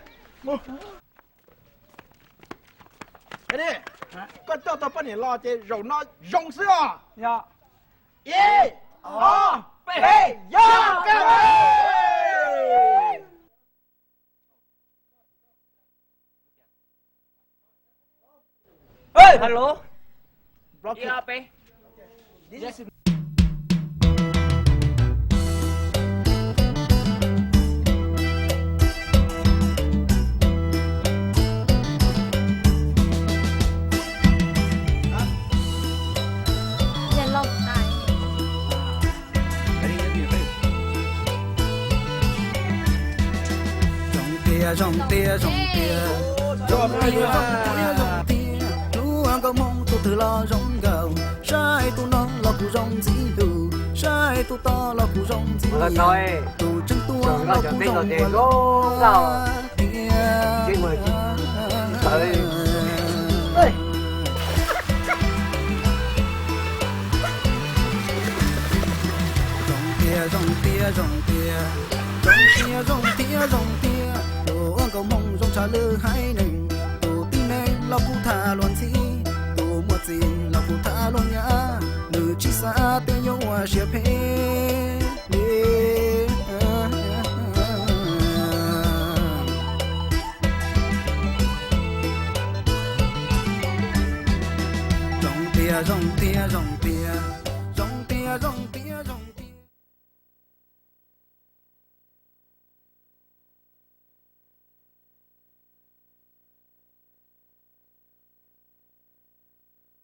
Cái đi, con tao bắt nhảy lo chế rồi nó rong xưa. dạ Yeah, hey, yeah, cái Ê, hello. block Đi up đi. Nhân Long này. Rong tia Lu ang có mong tu thử lo rong gầu sai tu non lo cu rong gì đủ sai tu to lo cu rong gì tu chân tu lo cu rong lo tia mời rong tia tu ang có mong rong trả lư hai nình tu tin nên lo cu thà luôn gì tu một gì lo cu thà luôn nhá nữ chỉ xa tên nhau hoa xia phê rong tia